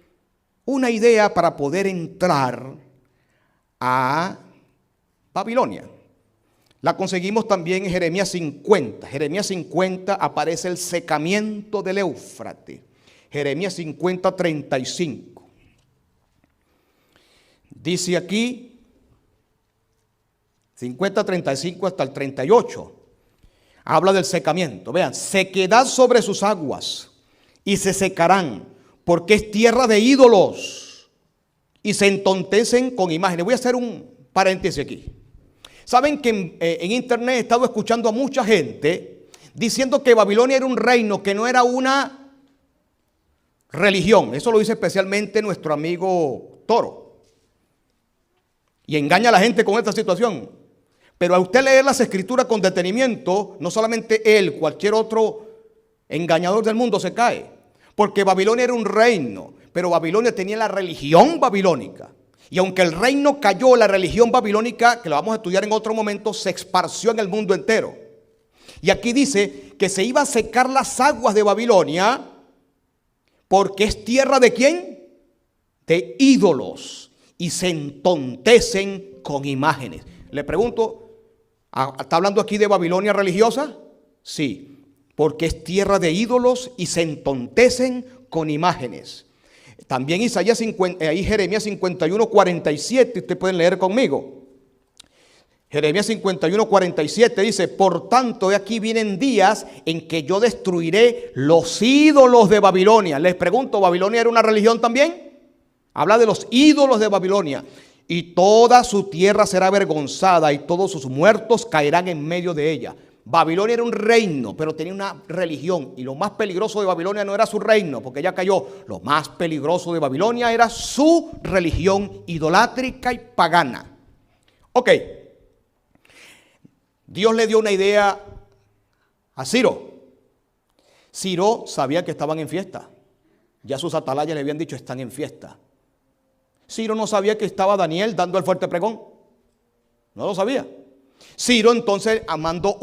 una idea para poder entrar a Babilonia. La conseguimos también en Jeremías 50. Jeremías 50 aparece el secamiento del Éufrates. Jeremías 50, 35. Dice aquí 50, 35 hasta el 38. Habla del secamiento. Vean, sequedad sobre sus aguas y se secarán, porque es tierra de ídolos y se entontecen con imágenes. Voy a hacer un paréntesis aquí. Saben que en internet he estado escuchando a mucha gente diciendo que Babilonia era un reino, que no era una religión. Eso lo dice especialmente nuestro amigo Toro. Y engaña a la gente con esta situación. Pero a usted leer las escrituras con detenimiento, no solamente él, cualquier otro engañador del mundo se cae. Porque Babilonia era un reino, pero Babilonia tenía la religión babilónica. Y aunque el reino cayó, la religión babilónica, que lo vamos a estudiar en otro momento, se esparció en el mundo entero. Y aquí dice que se iba a secar las aguas de Babilonia, porque es tierra ¿de quién? De ídolos. Y se entontecen con imágenes. Le pregunto, ¿está hablando aquí de Babilonia religiosa? Sí, porque es tierra de ídolos y se entontecen con imágenes. También Jeremías 51, 47, ustedes pueden leer conmigo. Jeremías 51, 47 dice, por tanto, de aquí vienen días en que yo destruiré los ídolos de Babilonia. Les pregunto, ¿Babilonia era una religión también? Habla de los ídolos de Babilonia. Y toda su tierra será avergonzada y todos sus muertos caerán en medio de ella. Babilonia era un reino, pero tenía una religión. Y lo más peligroso de Babilonia no era su reino, porque ya cayó. Lo más peligroso de Babilonia era su religión idolátrica y pagana. Ok. Dios le dio una idea a Ciro. Ciro sabía que estaban en fiesta. Ya sus atalayas le habían dicho, están en fiesta. Ciro no sabía que estaba Daniel dando el fuerte pregón. No lo sabía. Ciro entonces mandó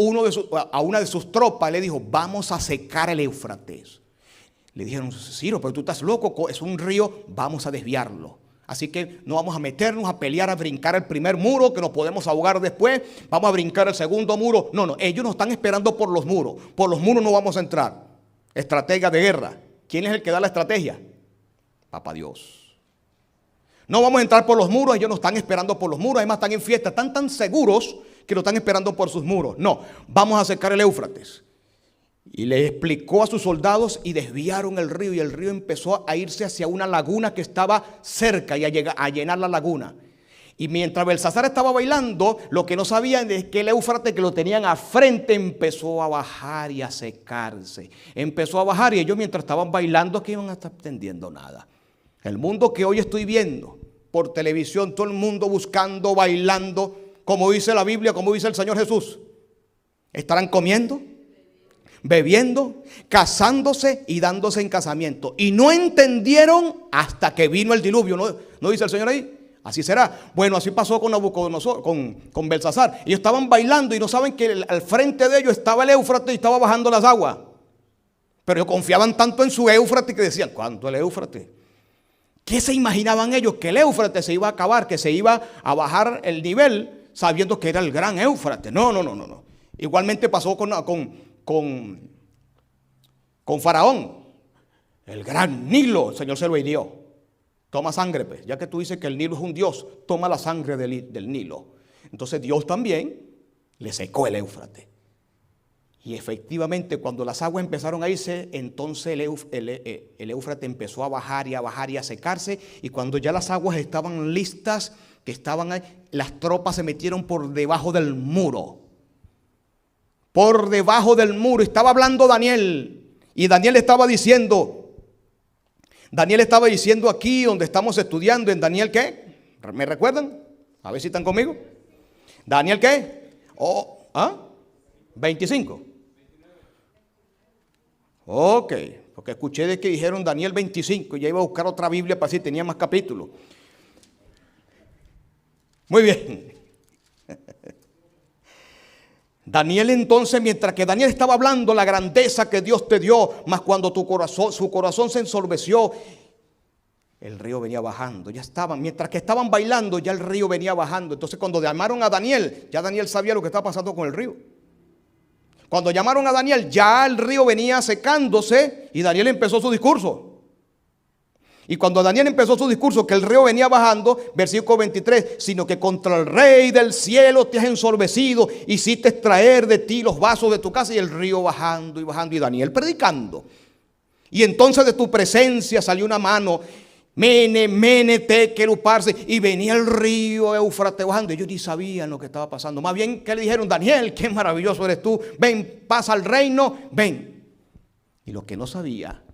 a una de sus tropas, le dijo, vamos a secar el Éufrates. Le dijeron, Ciro, pero tú estás loco, es un río, vamos a desviarlo. Así que no vamos a meternos a pelear, a brincar el primer muro, que nos podemos ahogar después. Vamos a brincar el segundo muro. No, ellos nos están esperando por los muros. Por los muros no vamos a entrar. Estratega de guerra. ¿Quién es el que da la estrategia? Papá Dios. No vamos a entrar por los muros, ellos nos están esperando por los muros. Además están en fiesta, están tan seguros que nos están esperando por sus muros. No, vamos a secar el Éufrates. Y le explicó a sus soldados y desviaron el río. Y el río empezó a irse hacia una laguna que estaba cerca y a llenar la laguna. Y mientras Belsasar estaba bailando, lo que no sabían es que el Éufrates, que lo tenían a frente, empezó a bajar y a secarse. Empezó a bajar y ellos mientras estaban bailando, que iban a estar entendiendo nada. El mundo que hoy estoy viendo por televisión, todo el mundo buscando, bailando, como dice la Biblia, como dice el Señor Jesús. Estarán comiendo, bebiendo, casándose y dándose en casamiento. Y no entendieron hasta que vino el diluvio. ¿No dice el Señor ahí? Así será. Bueno, así pasó con Nabucodonosor, con Belsasar. Ellos estaban bailando y no saben que al frente de ellos estaba el Éufrates y estaba bajando las aguas. Pero ellos confiaban tanto en su Éufrates que decían, ¿cuánto el Éufrates? ¿Qué se imaginaban ellos? Que el Éufrates se iba a acabar, que se iba a bajar el nivel sabiendo que era el gran Éufrates. No. Igualmente pasó con Faraón. El gran Nilo, el Señor se lo hirió. Toma sangre, pues. Ya que tú dices que el Nilo es un dios, toma la sangre del Nilo. Entonces Dios también le secó el Éufrates. Y efectivamente cuando las aguas empezaron a irse, entonces el Éufrates empezó a bajar y a secarse. Y cuando ya las aguas estaban listas, que estaban ahí, las tropas se metieron por debajo del muro. Por debajo del muro. Estaba hablando Daniel. Y Daniel estaba diciendo aquí donde estamos estudiando, en Daniel ¿qué? ¿Me recuerdan? A ver si están conmigo. ¿Daniel qué? 25. Ok, porque escuché de que dijeron Daniel 25 y ya iba a buscar otra Biblia para si tenía más capítulos. Muy bien. Daniel entonces, mientras que Daniel estaba hablando la grandeza que Dios te dio, más cuando su corazón se ensorbeció, el río venía bajando. Mientras que estaban bailando, ya el río venía bajando. Entonces cuando llamaron a Daniel, ya Daniel sabía lo que estaba pasando con el río. Cuando llamaron a Daniel, ya el río venía secándose y Daniel empezó su discurso. Y cuando Daniel empezó su discurso, que el río venía bajando, versículo 23, sino que contra el rey del cielo te has ensorbecido, hiciste extraer de ti los vasos de tu casa, y el río bajando y bajando, y Daniel predicando. Y entonces de tu presencia salió una mano, Mene, Tekel, Upharsin, y venía el río Éufrates bajando. Ellos ni sabían lo que estaba pasando. Más bien que le dijeron, Daniel, qué maravilloso eres tú, ven, pasa al reino, ven. Y lo que no sabía,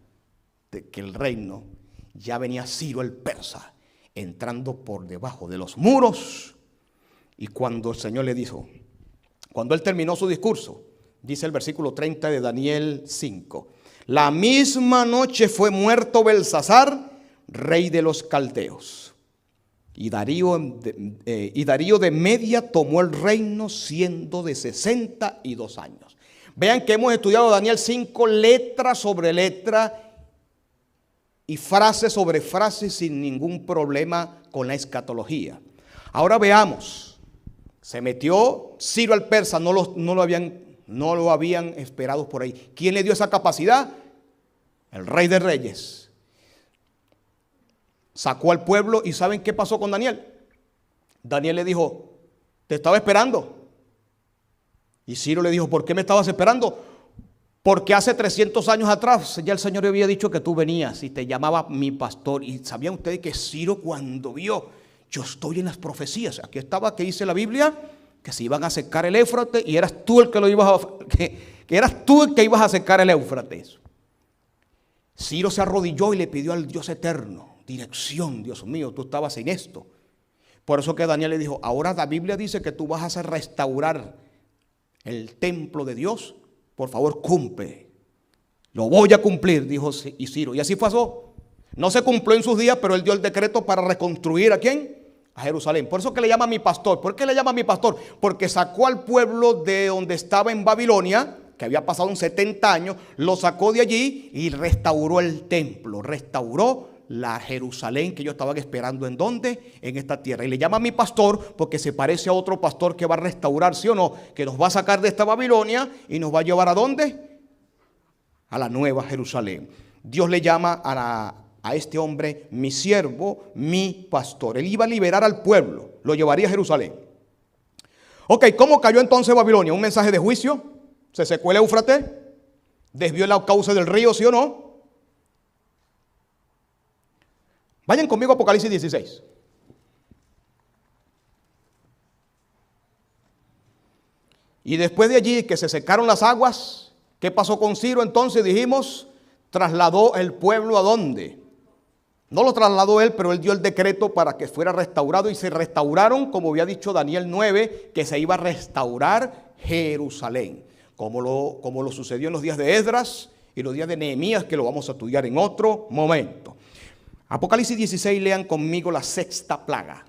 de que el reino ya venía Ciro el persa entrando por debajo de los muros. Y cuando el Señor le dijo, cuando él terminó su discurso, dice el versículo 30 de Daniel 5, la misma noche fue muerto Belsasar, rey de los caldeos, y Darío de Media tomó el reino siendo de 62 años. Vean que hemos estudiado Daniel 5 letra sobre letra y frase sobre frase sin ningún problema con la escatología. Ahora veamos, se metió Ciro el persa, no lo habían esperado por ahí. ¿Quién le dio esa capacidad? El rey de reyes. Sacó al pueblo y ¿saben qué pasó con Daniel? Daniel le dijo, te estaba esperando. Y Ciro le dijo, ¿por qué me estabas esperando? Porque hace 300 años atrás ya el Señor había dicho que tú venías y te llamaba mi pastor. Y sabían ustedes que Ciro cuando vio, yo estoy en las profecías. Aquí estaba que dice la Biblia que se iban a secar el Éufrates y eras tú el que eras tú el que ibas a secar el Éufrates. Ciro se arrodilló y le pidió al Dios eterno dirección. Dios mío, tú estabas en esto. Por eso que Daniel le dijo, ahora la Biblia dice que tú vas a hacer restaurar el templo de Dios. Por favor, cumple. Lo voy a cumplir, dijo Ciro. Y así pasó. No se cumplió en sus días, pero él dio el decreto para reconstruir ¿a quién? A Jerusalén. Por eso que le llama mi pastor. ¿Por qué le llama mi pastor? Porque sacó al pueblo de donde estaba en Babilonia, que había pasado un 70 años, lo sacó de allí y restauró el templo, restauró la Jerusalén que ellos estaban esperando. ¿En dónde? En esta tierra. Y le llama mi pastor porque se parece a otro pastor que va a restaurar, ¿sí o no? Que nos va a sacar de esta Babilonia y nos va a llevar ¿a dónde? A la nueva Jerusalén. Dios le llama a este hombre mi siervo, mi pastor. Él iba a liberar al pueblo, lo llevaría a Jerusalén. Ok, ¿cómo cayó entonces Babilonia? ¿Un mensaje de juicio? ¿Se secó el Éufrates? ¿Desvió el cauce del río, sí o no? Vayan conmigo a Apocalipsis 16. Y después de allí que se secaron las aguas, ¿qué pasó con Ciro? Entonces dijimos, trasladó el pueblo ¿a dónde? No lo trasladó él, pero él dio el decreto para que fuera restaurado y se restauraron, como había dicho Daniel 9, que se iba a restaurar Jerusalén. como lo sucedió en los días de Esdras y los días de Nehemías, que lo vamos a estudiar en otro momento. Apocalipsis 16, lean conmigo la sexta plaga.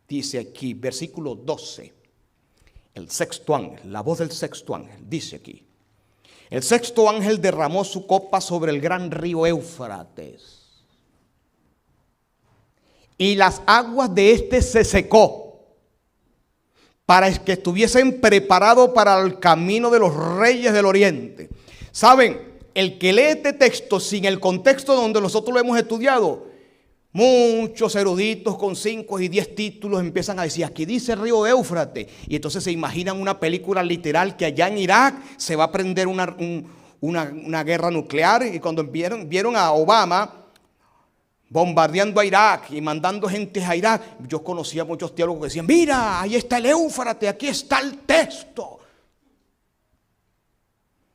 Dice aquí, versículo 12, el sexto ángel, la voz del sexto ángel, dice aquí: el sexto ángel derramó su copa sobre el gran río Éufrates, y las aguas de este se secó, para que estuviesen preparados para el camino de los reyes del oriente. ¿Saben? El que lee este texto sin el contexto donde nosotros lo hemos estudiado, muchos eruditos con 5 y 10 títulos empiezan a decir, aquí dice río Éufrates, y entonces se imaginan una película literal que allá en Irak se va a prender una guerra nuclear, y cuando vieron a Obama bombardeando a Irak y mandando gente a Irak, yo conocía muchos teólogos que decían, mira, ahí está el Éufrates, aquí está el texto.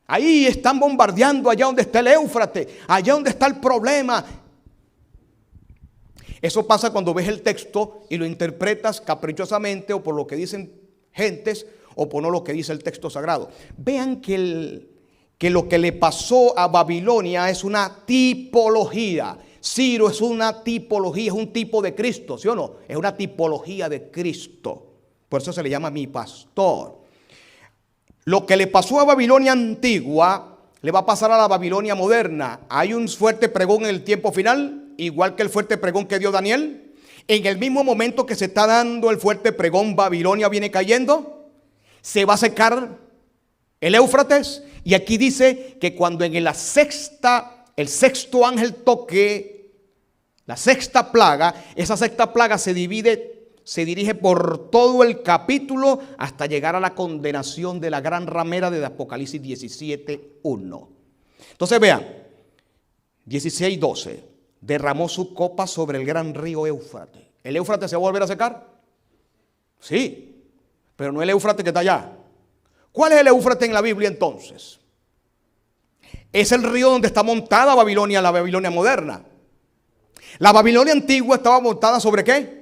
Ahí están bombardeando allá donde está el Éufrates, allá donde está el problema. Eso pasa cuando ves el texto y lo interpretas caprichosamente o por lo que dicen gentes o por no lo que dice el texto sagrado. Vean que lo que le pasó a Babilonia es una tipología. Ciro es una tipología, es un tipo de Cristo, ¿sí o no? Es una tipología de Cristo. Por eso se le llama mi pastor. Lo que le pasó a Babilonia antigua le va a pasar a la Babilonia moderna. Hay un fuerte pregón en el tiempo final, igual que el fuerte pregón que dio Daniel. En el mismo momento que se está dando el fuerte pregón, Babilonia viene cayendo. Se va a secar el Éufrates. Y aquí dice que cuando en el sexto ángel toque la sexta plaga, esa sexta plaga se dirige por todo el capítulo hasta llegar a la condenación de la gran ramera de Apocalipsis 17:1. Entonces vean, 16:12, derramó su copa sobre el gran río Éufrates. ¿El Éufrates se va a volver a secar? Sí, pero no el Éufrates que está allá. ¿Cuál es el Éufrates en la Biblia entonces? Es el río donde está montada Babilonia, la Babilonia moderna. La Babilonia antigua estaba montada ¿sobre qué?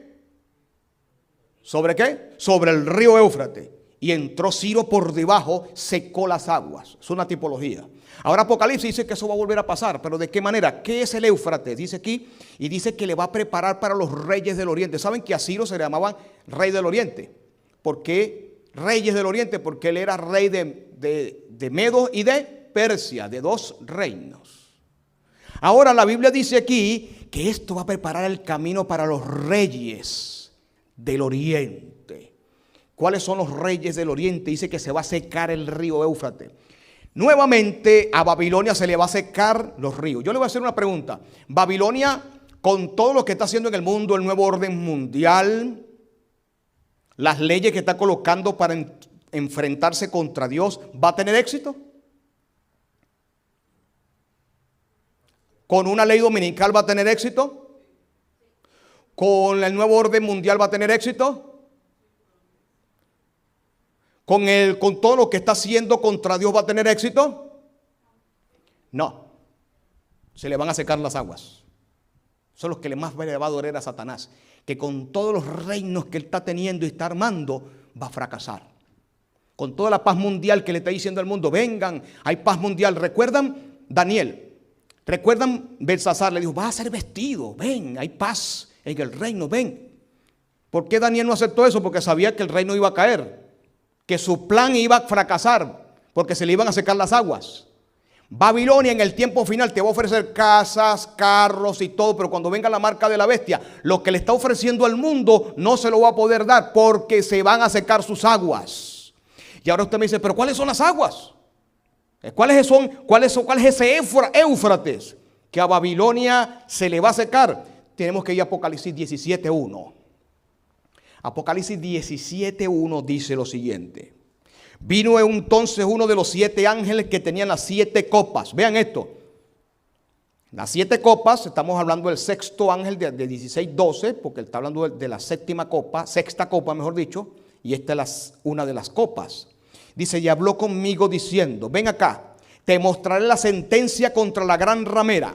¿Sobre qué? Sobre el río Éufrates. Y entró Ciro por debajo, secó las aguas. Es una tipología. Ahora Apocalipsis dice que eso va a volver a pasar. ¿Pero de qué manera? ¿Qué es el Éufrates? Dice aquí, y dice que le va a preparar para los reyes del oriente. ¿Saben que a Ciro se le llamaban rey del oriente? ¿Por qué reyes del oriente? Porque él era rey de Medos y de Persia, de 2 reinos. Ahora la Biblia dice aquí que esto va a preparar el camino para los reyes del oriente. ¿Cuáles son los reyes del oriente? Dice que se va a secar el río Éufrates. Nuevamente a Babilonia se le va a secar los ríos. Yo le voy a hacer una pregunta. Babilonia, con todo lo que está haciendo en el mundo, el nuevo orden mundial, las leyes que está colocando para enfrentarse contra Dios, ¿va a tener éxito? ¿Con una ley dominical va a tener éxito? ¿Con el nuevo orden mundial va a tener éxito? ¿Con todo lo que está haciendo contra Dios va a tener éxito? No. Se le van a secar las aguas. Son los que le más le va a doler a Satanás. Que con todos los reinos que él está teniendo y está armando, va a fracasar. Con toda la paz mundial que le está diciendo al mundo, vengan, hay paz mundial. ¿Recuerdan Daniel? ¿Recuerdan Belsasar? Le dijo, vas a ser vestido, ven, hay paz en el reino, ven. ¿Por qué Daniel no aceptó eso? Porque sabía que el reino iba a caer, que su plan iba a fracasar, porque se le iban a secar las aguas. Babilonia en el tiempo final te va a ofrecer casas, carros y todo, pero cuando venga la marca de la bestia, lo que le está ofreciendo al mundo no se lo va a poder dar porque se van a secar sus aguas. Y ahora usted me dice, ¿pero cuáles son las aguas? ¿Cuál es ese Éufrates que a Babilonia se le va a secar? Tenemos que ir a Apocalipsis 17:1. Apocalipsis 17:1 dice lo siguiente. Vino entonces uno de los 7 ángeles que tenían las 7 copas. Vean esto. Las 7 copas, estamos hablando del sexto ángel de 16:12, porque él está hablando de la sexta copa, mejor dicho, y esta es una de las copas. Dice, y habló conmigo diciendo, ven acá, te mostraré la sentencia contra la gran ramera.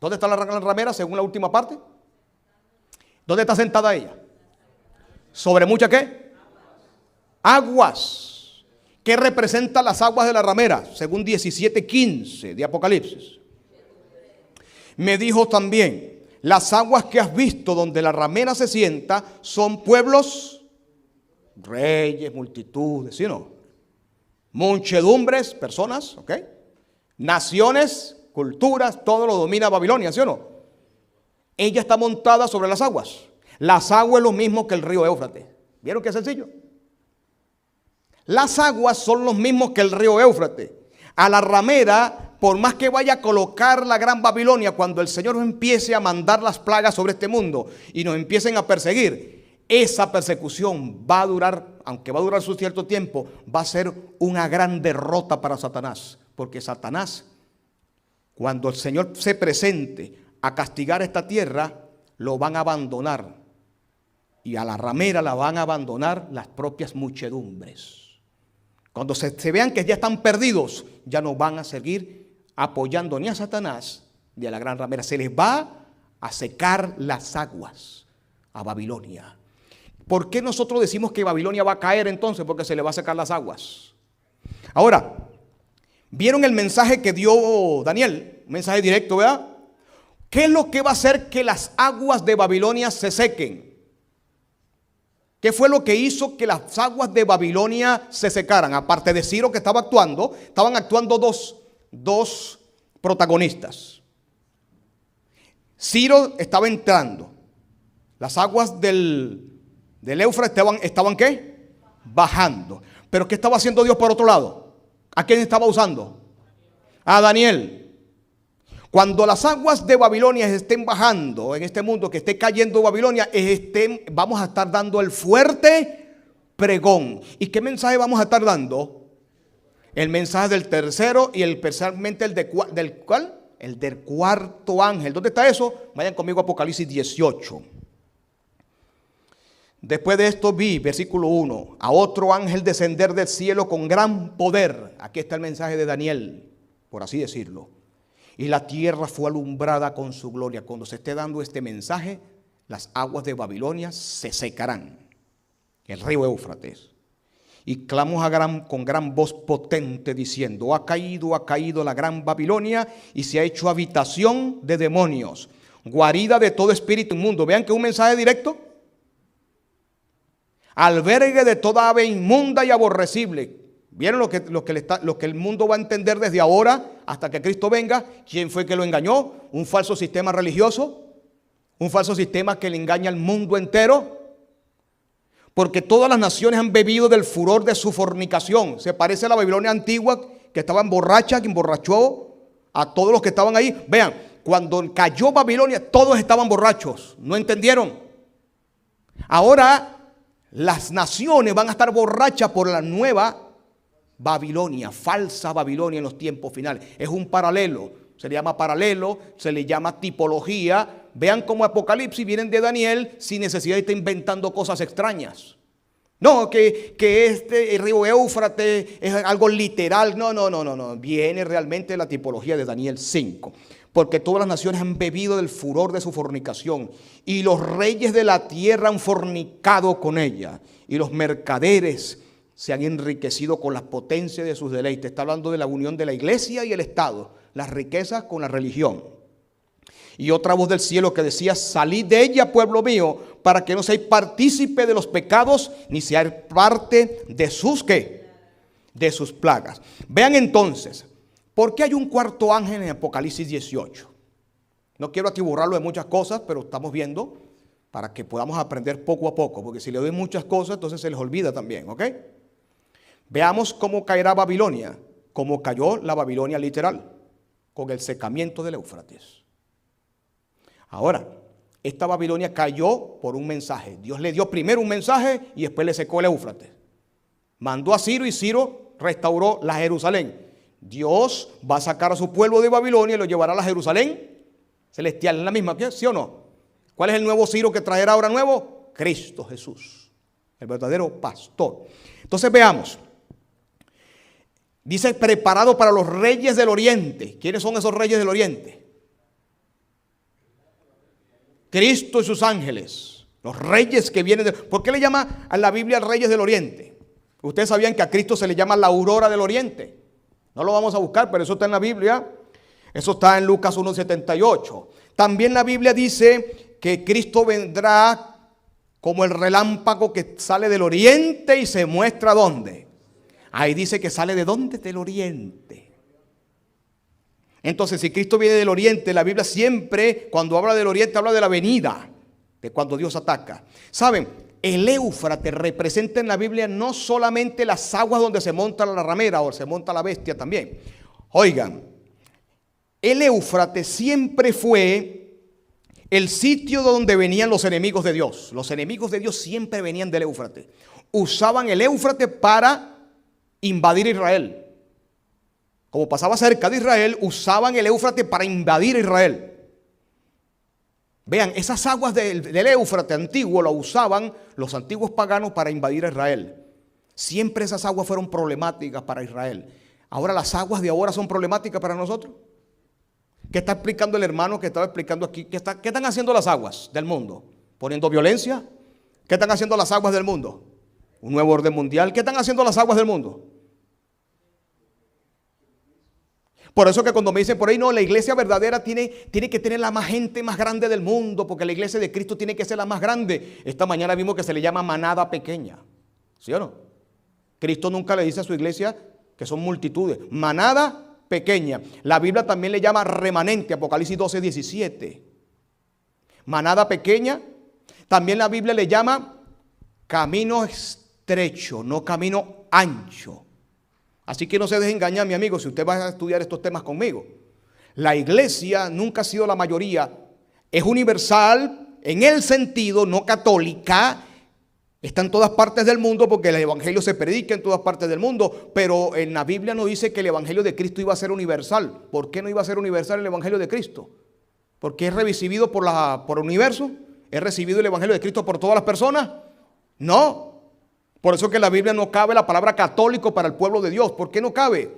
¿Dónde está la gran ramera según la última parte? ¿Dónde está sentada ella? ¿Sobre muchas qué? Aguas. ¿Qué representa las aguas de la ramera? Según 17:15 de Apocalipsis. Me dijo también, las aguas que has visto donde la ramera se sienta son pueblos, reyes, multitudes, ¿sí o no? Muchedumbres, personas, ¿ok? Naciones, culturas, todo lo domina Babilonia, ¿sí o no? Ella está montada sobre las aguas. Las aguas es lo mismo que el río Éufrates. ¿Vieron qué sencillo? Las aguas son los mismos que el río Éufrates. A la ramera, por más que vaya a colocar la gran Babilonia, cuando el Señor empiece a mandar las plagas sobre este mundo y nos empiecen a perseguir, esa persecución va a durar, aunque va a durar su cierto tiempo, va a ser una gran derrota para Satanás. Porque Satanás, cuando el Señor se presente a castigar esta tierra, lo van a abandonar. Y a la ramera la van a abandonar las propias muchedumbres. Cuando se vean que ya están perdidos, ya no van a seguir apoyando ni a Satanás ni a la gran ramera. Se les va a secar las aguas a Babilonia. ¿Por qué nosotros decimos que Babilonia va a caer entonces? Porque se le va a secar las aguas. Ahora, ¿vieron el mensaje que dio Daniel? Un mensaje directo, ¿verdad? ¿Qué es lo que va a hacer que las aguas de Babilonia se sequen? ¿Qué fue lo que hizo que las aguas de Babilonia se secaran? Aparte de Ciro que estaba actuando, estaban actuando dos protagonistas. Ciro estaba entrando. Las aguas del Éufrates estaban ¿qué? Bajando. Pero ¿qué estaba haciendo Dios por otro lado? ¿A quién estaba usando? A Daniel. Cuando las aguas de Babilonia estén bajando en este mundo, que esté cayendo Babilonia, vamos a estar dando el fuerte pregón. ¿Y qué mensaje vamos a estar dando? El mensaje del tercero y especialmente el del ¿cuál? El del cuarto ángel. ¿Dónde está eso? Vayan conmigo a Apocalipsis 18. Después de esto vi, versículo 1, a otro ángel descender del cielo con gran poder. Aquí está el mensaje de Daniel, por así decirlo. Y la tierra fue alumbrada con su gloria. Cuando se esté dando este mensaje, las aguas de Babilonia se secarán. El río Éufrates. Y clamó con gran voz potente diciendo, ha caído la gran Babilonia y se ha hecho habitación de demonios, guarida de todo espíritu inmundo. Vean que es un mensaje directo. Albergue de toda ave inmunda y aborrecible. ¿Vieron lo que el mundo va a entender desde ahora hasta que Cristo venga? ¿Quién fue que lo engañó? ¿Un falso sistema religioso? ¿Un falso sistema que le engaña al mundo entero? Porque todas las naciones han bebido del furor de su fornicación. Se parece a la Babilonia antigua que estaba borracha, que emborrachó a todos los que estaban ahí. Vean, cuando cayó Babilonia todos estaban borrachos. ¿No entendieron? Ahora las naciones van a estar borrachas por la nueva Babilonia, falsa Babilonia en los tiempos finales. Es un paralelo, se le llama paralelo, se le llama tipología. Vean cómo Apocalipsis vienen de Daniel sin necesidad de estar inventando cosas extrañas. No, que el río Éufrates es algo literal. No. Viene realmente la tipología de Daniel 5. Porque todas las naciones han bebido del furor de su fornicación. Y los reyes de la tierra han fornicado con ella. Y los mercaderes se han enriquecido con la potencia de sus deleites. Está hablando de la unión de la iglesia y el Estado. Las riquezas con la religión. Y otra voz del cielo que decía, salid de ella, pueblo mío, para que no seáis partícipe de los pecados, ni seáis parte de sus, ¿qué? De sus plagas. Vean entonces, ¿por qué hay un cuarto ángel en Apocalipsis 18? No quiero aquí borrarlo de muchas cosas, pero estamos viendo para que podamos aprender poco a poco, porque si le doy muchas cosas, entonces se les olvida también, ¿ok? Veamos cómo caerá Babilonia, cómo cayó la Babilonia literal, con el secamiento del Éufrates. Ahora, esta Babilonia cayó por un mensaje. Dios le dio primero un mensaje y después le secó el Éufrates. Mandó a Ciro y Ciro restauró la Jerusalén. Dios va a sacar a su pueblo de Babilonia y lo llevará a la Jerusalén celestial. ¿Es la misma? ¿Sí o no? ¿Cuál es el nuevo Ciro que traerá ahora nuevo? Cristo Jesús, el verdadero pastor. Entonces veamos. Dice, preparado para los reyes del oriente. ¿Quiénes son esos reyes del oriente? Cristo y sus ángeles. Los reyes que vienen de... ¿Por qué le llama a la Biblia reyes del oriente? Ustedes sabían que a Cristo se le llama la aurora del oriente. No lo vamos a buscar, pero eso está en la Biblia. Eso está en Lucas 1:78. También la Biblia dice que Cristo vendrá como el relámpago que sale del oriente y se muestra ¿dónde? Ahí dice que sale ¿de dónde? Del oriente. Entonces, si Cristo viene del oriente, la Biblia siempre, cuando habla del oriente, habla de la venida, de cuando Dios ataca. ¿Saben? El Éufrates representa en la Biblia no solamente las aguas donde se monta la ramera o se monta la bestia también. Oigan, el Éufrates siempre fue el sitio donde venían los enemigos de Dios. Los enemigos de Dios siempre venían del Éufrates. Usaban el Éufrates para invadir Israel. Como pasaba cerca de Israel, usaban el Éufrates para invadir Israel. Vean, esas aguas del Éufrates antiguo lo usaban los antiguos paganos para invadir a Israel. Siempre esas aguas fueron problemáticas para Israel. Ahora las aguas de ahora son problemáticas para nosotros. ¿Qué está explicando el hermano que estaba explicando aquí? ¿Qué están haciendo las aguas del mundo? ¿Poniendo violencia? ¿Qué están haciendo las aguas del mundo? ¿Un nuevo orden mundial? ¿Qué están haciendo las aguas del mundo? Por eso que cuando me dicen por ahí, no, la iglesia verdadera tiene que tener la más gente más grande del mundo, porque la iglesia de Cristo tiene que ser la más grande. Esta mañana vimos que se le llama manada pequeña. ¿Sí o no? Cristo nunca le dice a su iglesia que son multitudes. Manada pequeña. La Biblia también le llama remanente, Apocalipsis 12:17. Manada pequeña. También la Biblia le llama camino estrecho, no camino ancho. Así que no se deje engañar, mi amigo, si usted va a estudiar estos temas conmigo. La iglesia nunca ha sido la mayoría. Es universal en el sentido no católica. Está en todas partes del mundo porque el evangelio se predica en todas partes del mundo. Pero en la Biblia no dice que el evangelio de Cristo iba a ser universal. ¿Por qué no iba a ser universal el evangelio de Cristo? ¿Porque es recibido por el universo? ¿Es recibido el evangelio de Cristo por todas las personas? No. Por eso que en la Biblia no cabe la palabra católico para el pueblo de Dios. ¿Por qué no cabe?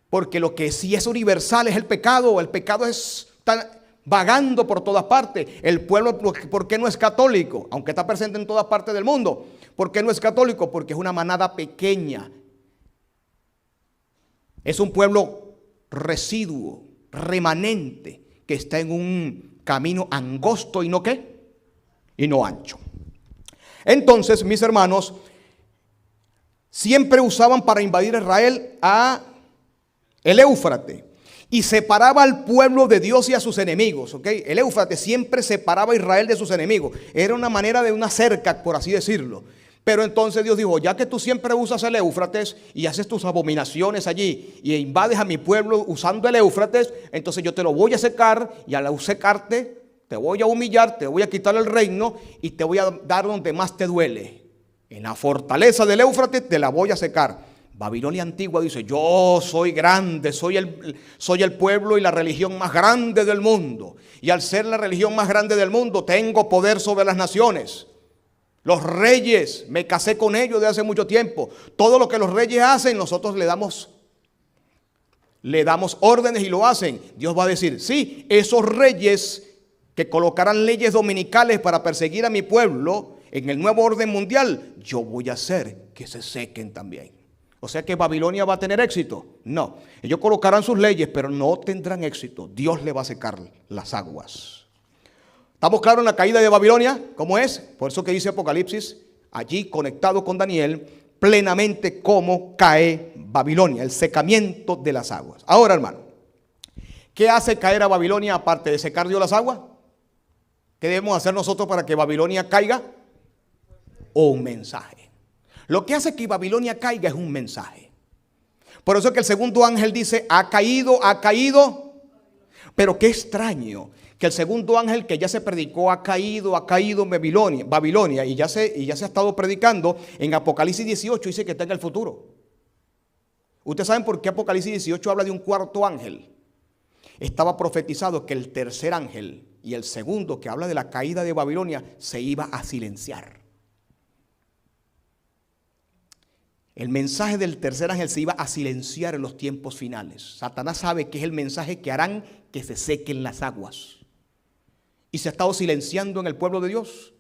Porque lo que sí es universal es el pecado. El pecado está vagando por todas partes. El pueblo, ¿por qué no es católico? Aunque está presente en todas partes del mundo. ¿Por qué no es católico? Porque es una manada pequeña. Es un pueblo residuo, remanente, que está en un camino angosto y no ¿qué? Y no ancho. Entonces, mis hermanos, siempre usaban para invadir Israel a el Éufrates y separaba al pueblo de Dios y a sus enemigos. ¿Okay? El Éufrates siempre separaba a Israel de sus enemigos. Era una manera de una cerca, por así decirlo. Pero entonces Dios dijo, ya que tú siempre usas el Éufrates y haces tus abominaciones allí y invades a mi pueblo usando el Éufrates, entonces yo te lo voy a secar y al secarte te voy a humillar, te voy a quitar el reino y te voy a dar donde más te duele. En la fortaleza del Éufrates te la voy a secar. Babilonia antigua dice, yo soy grande, soy el pueblo y la religión más grande del mundo. Y al ser la religión más grande del mundo, tengo poder sobre las naciones. Los reyes, me casé con ellos de hace mucho tiempo. Todo lo que los reyes hacen, nosotros le damos órdenes y lo hacen. Dios va a decir, sí, esos reyes que colocarán leyes dominicales para perseguir a mi pueblo en el nuevo orden mundial, yo voy a hacer que se sequen también. O sea que Babilonia va a tener éxito. No, ellos colocarán sus leyes, pero no tendrán éxito. Dios le va a secar las aguas. ¿Estamos claros en la caída de Babilonia? ¿Cómo es? Por eso que dice Apocalipsis, allí conectado con Daniel, plenamente cómo cae Babilonia, el secamiento de las aguas. Ahora, hermano, ¿qué hace caer a Babilonia aparte de secar Dios las aguas? ¿Qué debemos hacer nosotros para que Babilonia caiga? Un mensaje. Lo que hace que Babilonia caiga es un mensaje. Por eso es que el segundo ángel dice, ha caído. Pero qué extraño que el segundo ángel que ya se predicó, ha caído Babilonia y ya se ha estado predicando en Apocalipsis 18, dice que está en el futuro. ¿Ustedes saben por qué Apocalipsis 18 habla de un cuarto ángel? Estaba profetizado que el tercer ángel y el segundo, que habla de la caída de Babilonia, se iba a silenciar. El mensaje del tercer ángel se iba a silenciar en los tiempos finales. Satanás sabe que es el mensaje que harán que se sequen las aguas. Y se ha estado silenciando en el pueblo de Dios.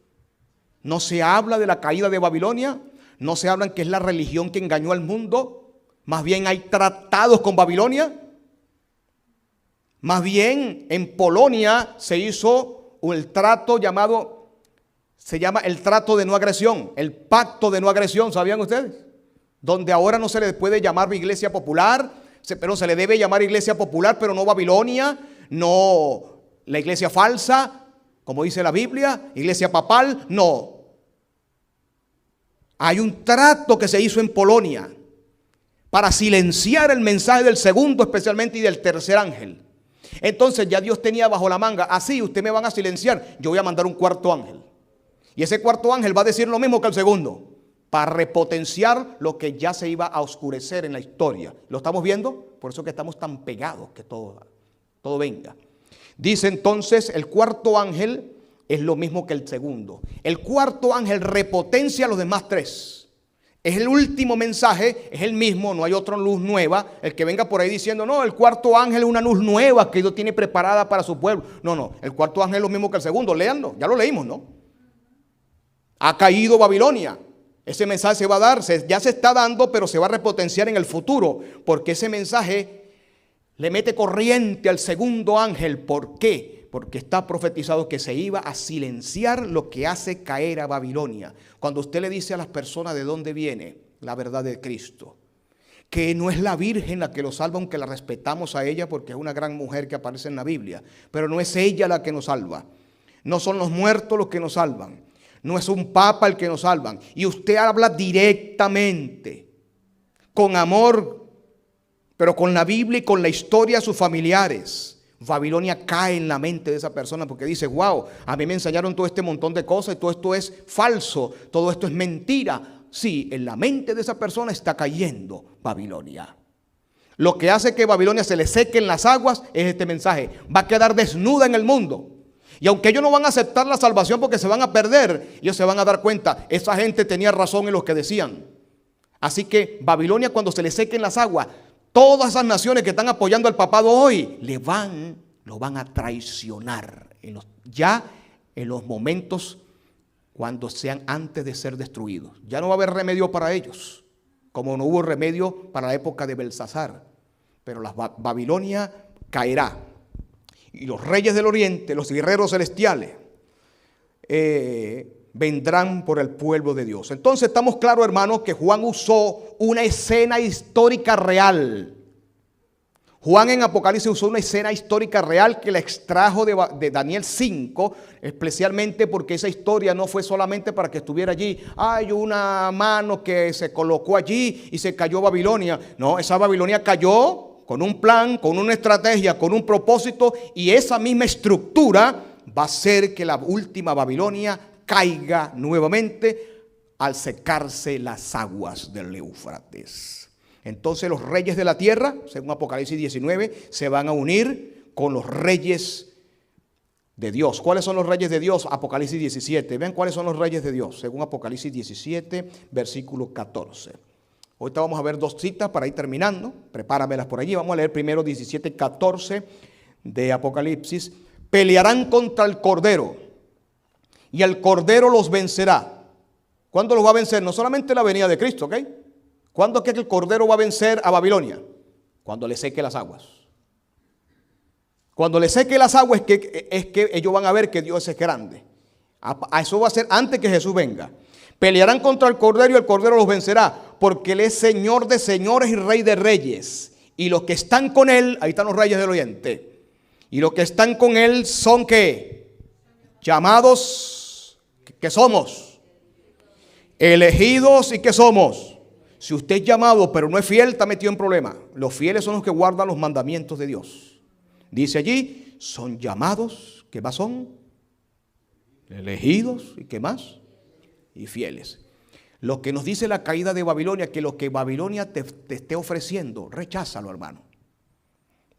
No se habla de la caída de Babilonia, No se hablan que es la religión que engañó al mundo. Más bien hay tratados con Babilonia. Más bien en Polonia se hizo el trato llamado, se llama el trato de no agresión, el pacto de no agresión, ¿sabían ustedes? Donde ahora no se le puede llamar iglesia popular, pero se le debe llamar iglesia popular, pero no Babilonia, no la iglesia falsa, como dice la Biblia, iglesia papal, no. Hay un trato que se hizo en Polonia para silenciar el mensaje del segundo especialmente y del tercer ángel. Entonces ya Dios tenía bajo la manga, así ustedes me van a silenciar, yo voy a mandar un cuarto ángel. Y ese cuarto ángel va a decir lo mismo que el segundo, para repotenciar lo que ya se iba a oscurecer en la historia. ¿Lo estamos viendo? Por eso que estamos tan pegados que todo venga. Dice entonces, el cuarto ángel es lo mismo que el segundo. El cuarto ángel repotencia a los demás tres. Es el último mensaje, es el mismo, no hay otra luz nueva. El que venga por ahí diciendo, no, el cuarto ángel es una luz nueva que Dios tiene preparada para su pueblo. No, el cuarto ángel es lo mismo que el segundo, léanlo, ya lo leímos, ¿no? Ha caído Babilonia. Ese mensaje se va a dar, ya se está dando, pero se va a repotenciar en el futuro, porque ese mensaje le mete corriente al segundo ángel. ¿Por qué? Porque está profetizado que se iba a silenciar lo que hace caer a Babilonia. Cuando usted le dice a las personas de dónde viene la verdad de Cristo, que no es la Virgen la que lo salva, aunque la respetamos a ella porque es una gran mujer que aparece en la Biblia, pero no es ella la que nos salva. No son los muertos los que nos salvan. No es un papa el que nos salvan. Y usted habla directamente, con amor, pero con la Biblia y con la historia de sus familiares. Babilonia cae en la mente de esa persona porque dice, wow, a mí me enseñaron todo este montón de cosas y todo esto es falso, todo esto es mentira. Sí, en la mente de esa persona está cayendo Babilonia. Lo que hace que Babilonia se le sequen las aguas es este mensaje. Va a quedar desnuda en el mundo. Y aunque ellos no van a aceptar la salvación porque se van a perder, ellos se van a dar cuenta, esa gente tenía razón en lo que decían. Así que Babilonia, cuando se le sequen las aguas, todas esas naciones que están apoyando al papado hoy, lo van a traicionar ya en los momentos cuando sean antes de ser destruidos. Ya no va a haber remedio para ellos, como no hubo remedio para la época de Belsasar. Pero la Babilonia caerá. Y los reyes del oriente, los guerreros celestiales, vendrán por el pueblo de Dios. Entonces estamos claros, hermanos, que Juan usó una escena histórica real. Juan en Apocalipsis usó una escena histórica real que la extrajo de Daniel 5, especialmente porque esa historia no fue solamente para que estuviera allí. Hay una mano que se colocó allí y se cayó Babilonia. No, esa Babilonia cayó con un plan, con una estrategia, con un propósito, y esa misma estructura va a hacer que la última Babilonia caiga nuevamente al secarse las aguas del Éufrates. Entonces los reyes de la tierra, según Apocalipsis 19, se van a unir con los reyes de Dios. ¿Cuáles son los reyes de Dios? Apocalipsis 17. Vean cuáles son los reyes de Dios, según Apocalipsis 17, versículo 14. Ahorita vamos a ver dos citas para ir terminando. Prepáramelas por allí. Vamos a leer primero 17, 14 de Apocalipsis. Pelearán contra el Cordero y el Cordero los vencerá. ¿Cuándo los va a vencer? No solamente la venida de Cristo, ¿ok? ¿Cuándo es que el Cordero va a vencer a Babilonia? Cuando le seque las aguas. Cuando le seque las aguas es que ellos van a ver que Dios es grande. A eso va a ser antes que Jesús venga. Pelearán contra el Cordero y el Cordero los vencerá, porque Él es Señor de señores y Rey de reyes. Y los que están con Él, ahí están los reyes del oriente. Y los que están con Él son ¿qué? Llamados, ¿qué somos? Elegidos y ¿qué somos? Si usted es llamado pero no es fiel, está metido en problemas. Los fieles son los que guardan los mandamientos de Dios. Dice allí, son llamados, ¿qué más son? Elegidos y ¿qué más? Y fieles. Lo que nos dice la caída de Babilonia, que lo que Babilonia te esté ofreciendo, recházalo, hermano.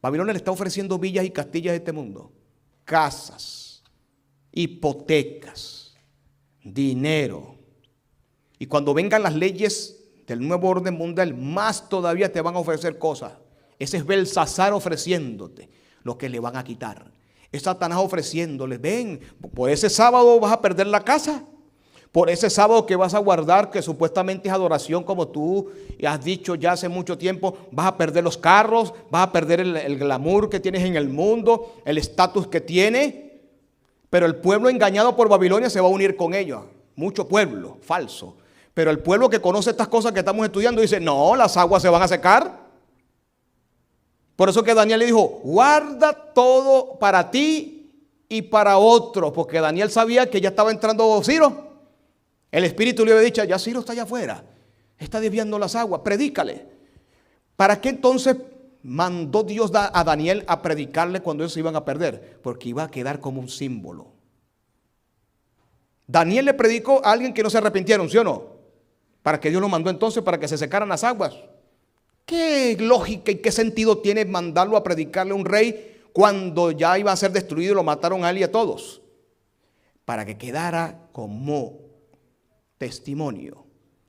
Babilonia le está ofreciendo villas y castillas de este mundo, casas, hipotecas, dinero. Y cuando vengan las leyes del nuevo orden mundial, más todavía te van a ofrecer cosas. Ese es Belsasar ofreciéndote lo que le van a quitar. Es Satanás ofreciéndoles, ven, por ese sábado vas a perder la casa. Por ese sábado que vas a guardar, que supuestamente es adoración, como tú has dicho ya hace mucho tiempo, vas a perder los carros, vas a perder el glamour que tienes en el mundo, el estatus que tienes. Pero el pueblo engañado por Babilonia se va a unir con ellos. Mucho pueblo falso. Pero el pueblo que conoce estas cosas que estamos estudiando dice, no, las aguas se van a secar. Por eso que Daniel le dijo, guarda todo para ti y para otros. Porque Daniel sabía que ya estaba entrando Ciro. El espíritu le había dicho, ya Ciro está allá afuera, está desviando las aguas, predícale. ¿Para qué entonces mandó Dios a Daniel a predicarle cuando ellos se iban a perder? Porque iba a quedar como un símbolo. Daniel le predicó a alguien que no se arrepintieron, ¿sí o no? Para que Dios lo mandó entonces para que se secaran las aguas. ¿Qué lógica y qué sentido tiene mandarlo a predicarle a un rey cuando ya iba a ser destruido y lo mataron a él y a todos? Para que quedara como testimonio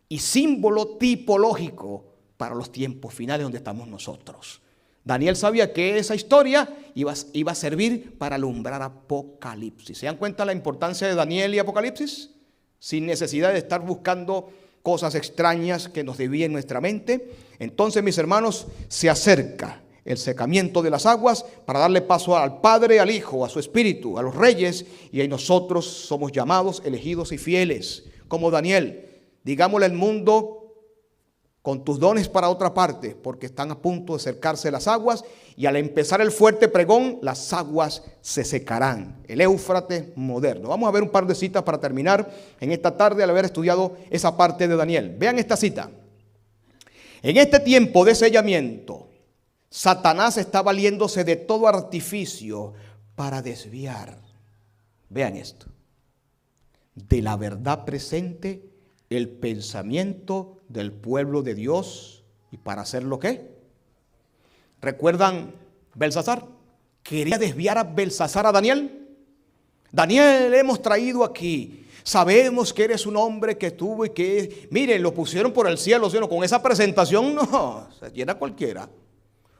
y símbolo tipológico para los tiempos finales donde estamos nosotros. Daniel sabía que esa historia iba a servir para alumbrar Apocalipsis. ¿Se dan cuenta la importancia de Daniel y Apocalipsis? Sin necesidad de estar buscando cosas extrañas que nos desvíen nuestra mente. Entonces, mis hermanos, se acerca el secamiento de las aguas para darle paso al Padre, al Hijo, a su Espíritu, a los reyes, y ahí nosotros somos llamados, elegidos y fieles. Como Daniel, digámosle al mundo, con tus dones para otra parte, porque están a punto de acercarse las aguas, y al empezar el fuerte pregón, las aguas se secarán. El Éufrates moderno. Vamos a ver un par de citas para terminar en esta tarde al haber estudiado esa parte de Daniel. Vean esta cita. En este tiempo de sellamiento, Satanás está valiéndose de todo artificio para desviar. Vean esto. De la verdad presente el pensamiento del pueblo de Dios. ¿Y para hacerlo qué? ¿Recuerdan Belsasar? Quería desviar a Belsasar a Daniel. Daniel, hemos traído aquí. Sabemos que eres un hombre que tuvo y que, miren, lo pusieron por el cielo, ¿sí? Con esa presentación no, se llena cualquiera.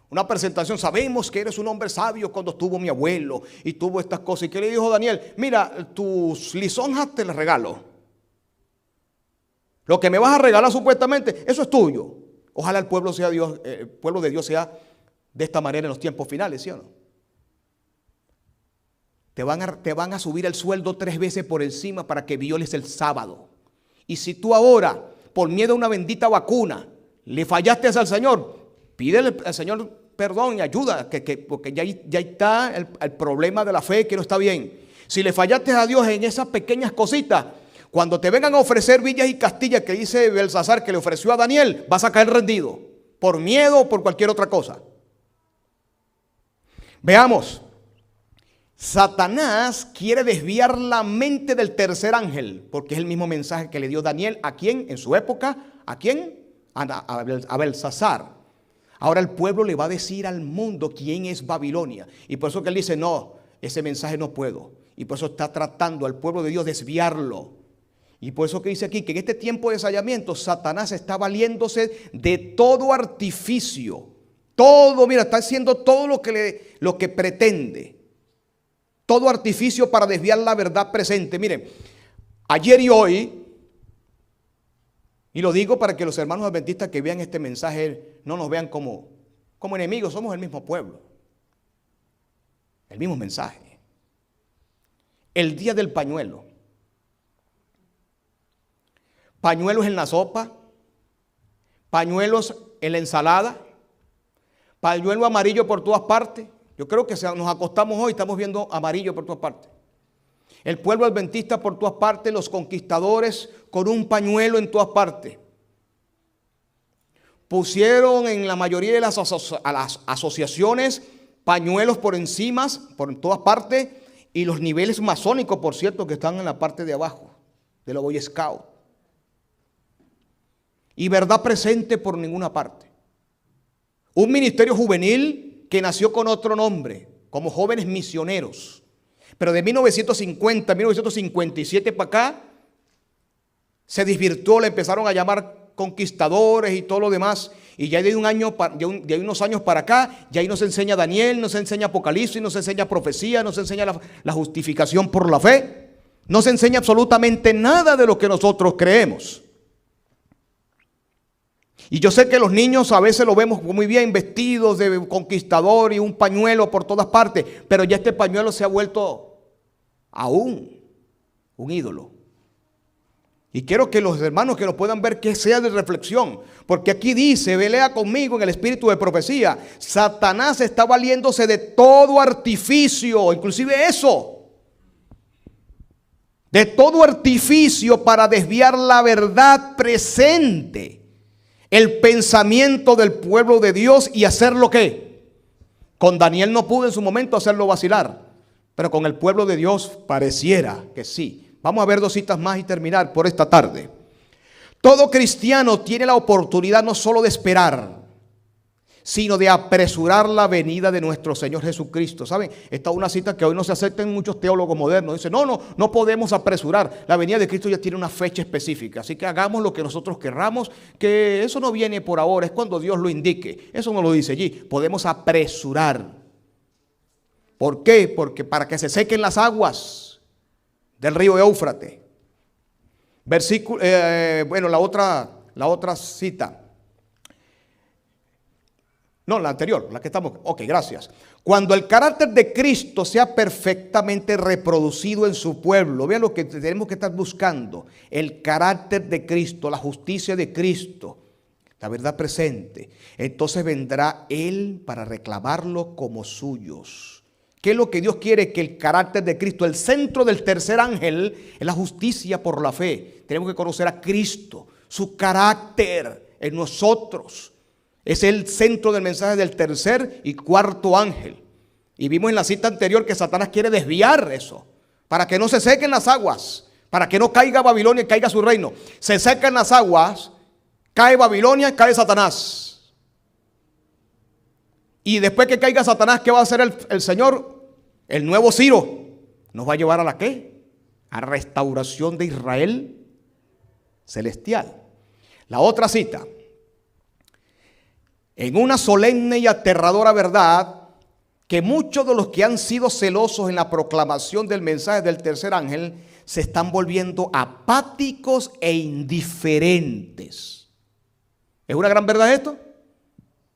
Una presentación, sabemos que eres un hombre sabio cuando tuvo mi abuelo y tuvo estas cosas. ¿Y qué le dijo Daniel? Mira, tus lisonjas te las regalo. Lo que me vas a regalar supuestamente, eso es tuyo. Ojalá el pueblo sea Dios, el pueblo de Dios sea de esta manera en los tiempos finales, ¿sí o no? Te van a subir el sueldo 3 veces por encima para que violes el sábado. Y si tú ahora, por miedo a una bendita vacuna, le fallaste al Señor, pídele al Señor perdón y ayuda, porque ya está el problema de la fe que no está bien. Si le fallaste a Dios en esas pequeñas cositas, cuando te vengan a ofrecer villas y castillas que dice Belsasar que le ofreció a Daniel, vas a caer rendido, por miedo o por cualquier otra cosa. Veamos. Satanás quiere desviar la mente del tercer ángel, porque es el mismo mensaje que le dio Daniel. ¿A quién? En su época. ¿A quién? A Belsasar. Ahora el pueblo le va a decir al mundo quién es Babilonia. Y por eso que él dice, no, ese mensaje no puedo. Y por eso está tratando al pueblo de Dios desviarlo. Y por eso que dice aquí que en este tiempo de ensayamiento Satanás está valiéndose de todo artificio. Todo, mira, está haciendo todo lo que pretende. Todo artificio para desviar la verdad presente. Miren, ayer y hoy, y lo digo para que los hermanos adventistas que vean este mensaje no nos vean como enemigos, somos el mismo pueblo. El mismo mensaje. El día del pañuelo. Pañuelos en la sopa, pañuelos en la ensalada, pañuelo amarillo por todas partes. Yo creo que nos acostamos hoy y estamos viendo amarillo por todas partes. El pueblo adventista por todas partes, los conquistadores con un pañuelo en todas partes. Pusieron en la mayoría de las asociaciones pañuelos por encima, por todas partes, y los niveles masónicos, por cierto, que están en la parte de abajo de los Boy Scouts. Y verdad presente por ninguna parte. Un ministerio juvenil que nació con otro nombre, como jóvenes misioneros. Pero de 1950, 1957 para acá, se desvirtuó, le empezaron a llamar conquistadores y todo lo demás. Y ya de unos años para acá, ya ahí no se enseña Daniel, no se enseña Apocalipsis, no se enseña profecía, no se enseña la justificación por la fe. No se enseña absolutamente nada de lo que nosotros creemos. Y yo sé que los niños a veces lo vemos muy bien vestidos de conquistador y un pañuelo por todas partes, pero ya este pañuelo se ha vuelto aún un ídolo. Y quiero que los hermanos que lo puedan ver, que sea de reflexión, porque aquí dice, lea conmigo en el espíritu de profecía, Satanás está valiéndose de todo artificio, inclusive eso, de todo artificio para desviar la verdad presente, el pensamiento del pueblo de Dios y hacerlo ¿qué? Con Daniel no pudo en su momento hacerlo vacilar, pero con el pueblo de Dios pareciera que sí. Vamos a ver dos citas más y terminar por esta tarde. Todo cristiano tiene la oportunidad no solo de esperar, sino de apresurar la venida de nuestro Señor Jesucristo. ¿Saben? Esta es una cita que hoy no se acepta en muchos teólogos modernos. Dicen, no podemos apresurar. La venida de Cristo ya tiene una fecha específica. Así que hagamos lo que nosotros querramos, que eso no viene por ahora, es cuando Dios lo indique. Eso no lo dice allí. Podemos apresurar. ¿Por qué? Porque para que se sequen las aguas del río Éufrates. Versículo, la otra cita. No, la anterior, la que estamos. Ok, gracias. Cuando el carácter de Cristo sea perfectamente reproducido en su pueblo, vean lo que tenemos que estar buscando: el carácter de Cristo, la justicia de Cristo, la verdad presente. Entonces vendrá Él para reclamarlo como suyos. ¿Qué es lo que Dios quiere? Que el carácter de Cristo, el centro del tercer ángel, es la justicia por la fe. Tenemos que conocer a Cristo, su carácter en nosotros. Es el centro del mensaje del tercer y cuarto ángel. Y vimos en la cita anterior que Satanás quiere desviar eso, para que no se sequen las aguas, para que no caiga Babilonia y caiga su reino. Se secan las aguas, cae Babilonia, cae Satanás. Y después que caiga Satanás, ¿qué va a hacer el Señor? El nuevo Ciro nos va a llevar a la ¿qué? A restauración de Israel celestial. La otra cita. En una solemne y aterradora verdad, que muchos de los que han sido celosos en la proclamación del mensaje del tercer ángel se están volviendo apáticos e indiferentes. ¿Es una gran verdad esto?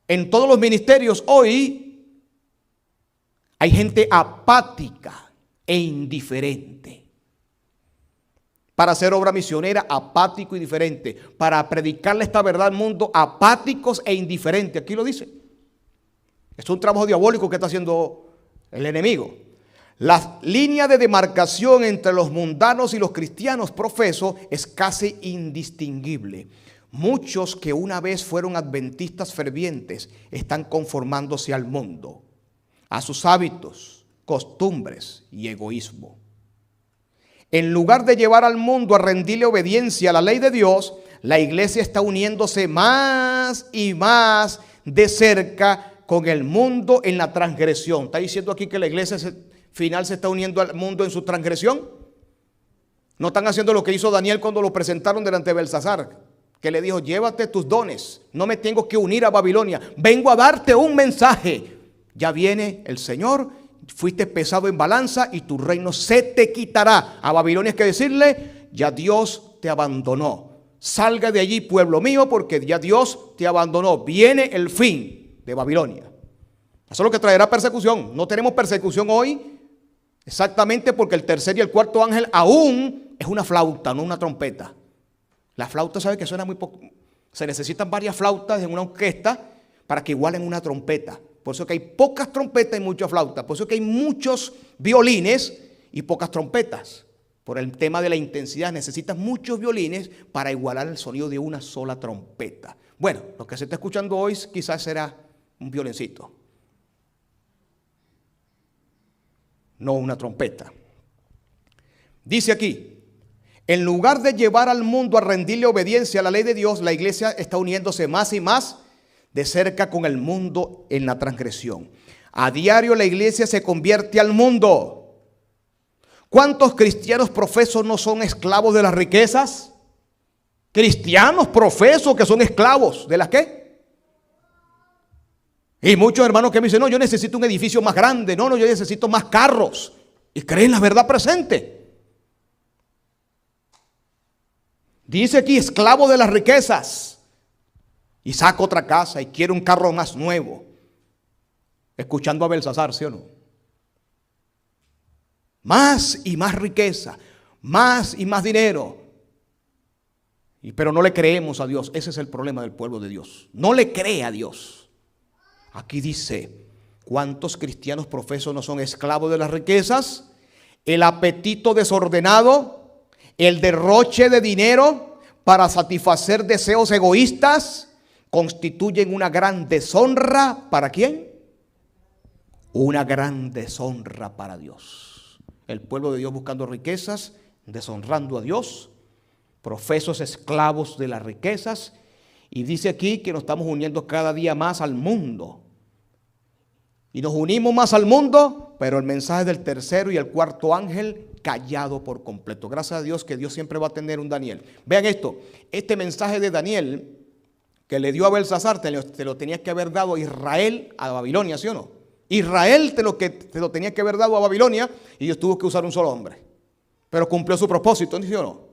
En todos los ministerios hoy hay gente apática e indiferente. Para hacer obra misionera, apático y diferente. Para predicarle esta verdad al mundo, apáticos e indiferentes. Aquí lo dice. Es un trabajo diabólico que está haciendo el enemigo. La línea de demarcación entre los mundanos y los cristianos profesos es casi indistinguible. Muchos que una vez fueron adventistas fervientes están conformándose al mundo, a sus hábitos, costumbres y egoísmo. En lugar de llevar al mundo a rendirle obediencia a la ley de Dios, la iglesia está uniéndose más y más de cerca con el mundo en la transgresión. ¿Está diciendo aquí que la iglesia final se está uniendo al mundo en su transgresión? No están haciendo lo que hizo Daniel cuando lo presentaron delante de Belsasar, que le dijo, llévate tus dones, no me tengo que unir a Babilonia, vengo a darte un mensaje. Ya viene el Señor, fuiste pesado en balanza y tu reino se te quitará. A Babilonia hay que decirle, ya Dios te abandonó. Salga de allí, pueblo mío, porque ya Dios te abandonó. Viene el fin de Babilonia. Eso es lo que traerá persecución. No tenemos persecución hoy, exactamente porque el tercer y el cuarto ángel aún es una flauta, no una trompeta. La flauta, ¿sabe que suena muy poco? Se necesitan varias flautas en una orquesta para que igualen una trompeta. Por eso que hay pocas trompetas y muchas flautas. Por eso que hay muchos violines y pocas trompetas. Por el tema de la intensidad, necesitas muchos violines para igualar el sonido de una sola trompeta. Bueno, lo que se está escuchando hoy quizás será un violincito, no una trompeta. Dice aquí, en lugar de llevar al mundo a rendirle obediencia a la ley de Dios, la iglesia está uniéndose más y más de cerca con el mundo en la transgresión. A diario la iglesia se convierte al mundo. ¿Cuántos cristianos profesos no son esclavos de las riquezas? Cristianos profesos que son esclavos ¿de las qué? Y muchos hermanos que me dicen, no, yo necesito un edificio más grande, no, yo necesito más carros. Y creen la verdad presente. Dice aquí, esclavo de las riquezas. Y saca otra casa y quiere un carro más nuevo. Escuchando a Belsasar, ¿sí o no? Más y más riqueza, más y más dinero. Pero no le creemos a Dios. Ese es el problema del pueblo de Dios. No le cree a Dios. Aquí dice, ¿cuántos cristianos profesos no son esclavos de las riquezas? El apetito desordenado, el derroche de dinero para satisfacer deseos egoístas constituyen una gran deshonra. ¿Para quién? Una gran deshonra para Dios. El pueblo de Dios buscando riquezas, deshonrando a Dios, profesos esclavos de las riquezas. Y dice aquí que nos estamos uniendo cada día más al mundo. Y nos unimos más al mundo, pero el mensaje del tercero y el cuarto ángel callado por completo. Gracias a Dios que Dios siempre va a tener un Daniel. Vean esto, este mensaje de Daniel que le dio a Belsasar, te lo tenía que haber dado Israel a Babilonia, ¿sí o no? Israel te lo tenía que haber dado a Babilonia y Dios tuvo que usar un solo hombre. Pero cumplió su propósito, ¿sí o no?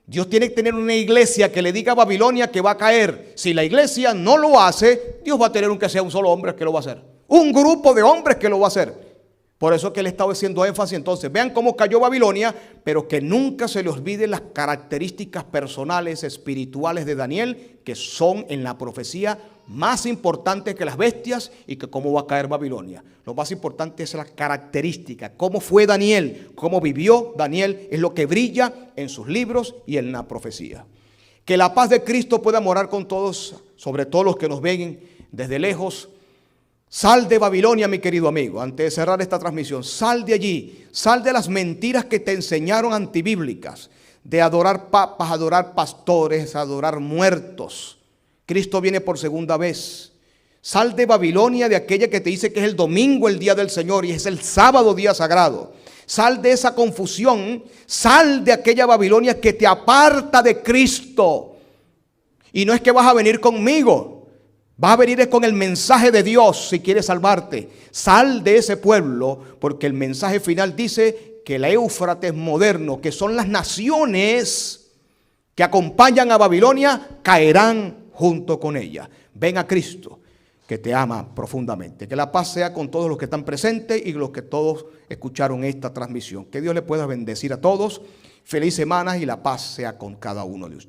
Dios tiene que tener una iglesia que le diga a Babilonia que va a caer. Si la iglesia no lo hace, Dios va a tener que sea un solo hombre que lo va a hacer. Un grupo de hombres que lo va a hacer. Por eso es que él estaba haciendo énfasis. Entonces, vean cómo cayó Babilonia, pero que nunca se le olviden las características personales, espirituales de Daniel, que son en la profecía más importantes que las bestias y que cómo va a caer Babilonia. Lo más importante es la característica, cómo fue Daniel, cómo vivió Daniel, es lo que brilla en sus libros y en la profecía. Que la paz de Cristo pueda morar con todos, sobre todo los que nos ven desde lejos. Sal de Babilonia, mi querido amigo, antes de cerrar esta transmisión, sal de allí, sal de las mentiras que te enseñaron antibíblicas, de adorar papas, adorar pastores, adorar muertos. Cristo viene por segunda vez. Sal de Babilonia, de aquella que te dice que es el domingo el día del Señor y es el sábado día sagrado. Sal de esa confusión, sal de aquella Babilonia que te aparta de Cristo. Y no es que vas a venir conmigo. Vas a venir con el mensaje de Dios si quieres salvarte. Sal de ese pueblo porque el mensaje final dice que el Éufrates moderno, que son las naciones que acompañan a Babilonia, caerán junto con ella. Ven a Cristo que te ama profundamente. Que la paz sea con todos los que están presentes y los que todos escucharon esta transmisión. Que Dios le pueda bendecir a todos. Feliz semana y la paz sea con cada uno de ustedes.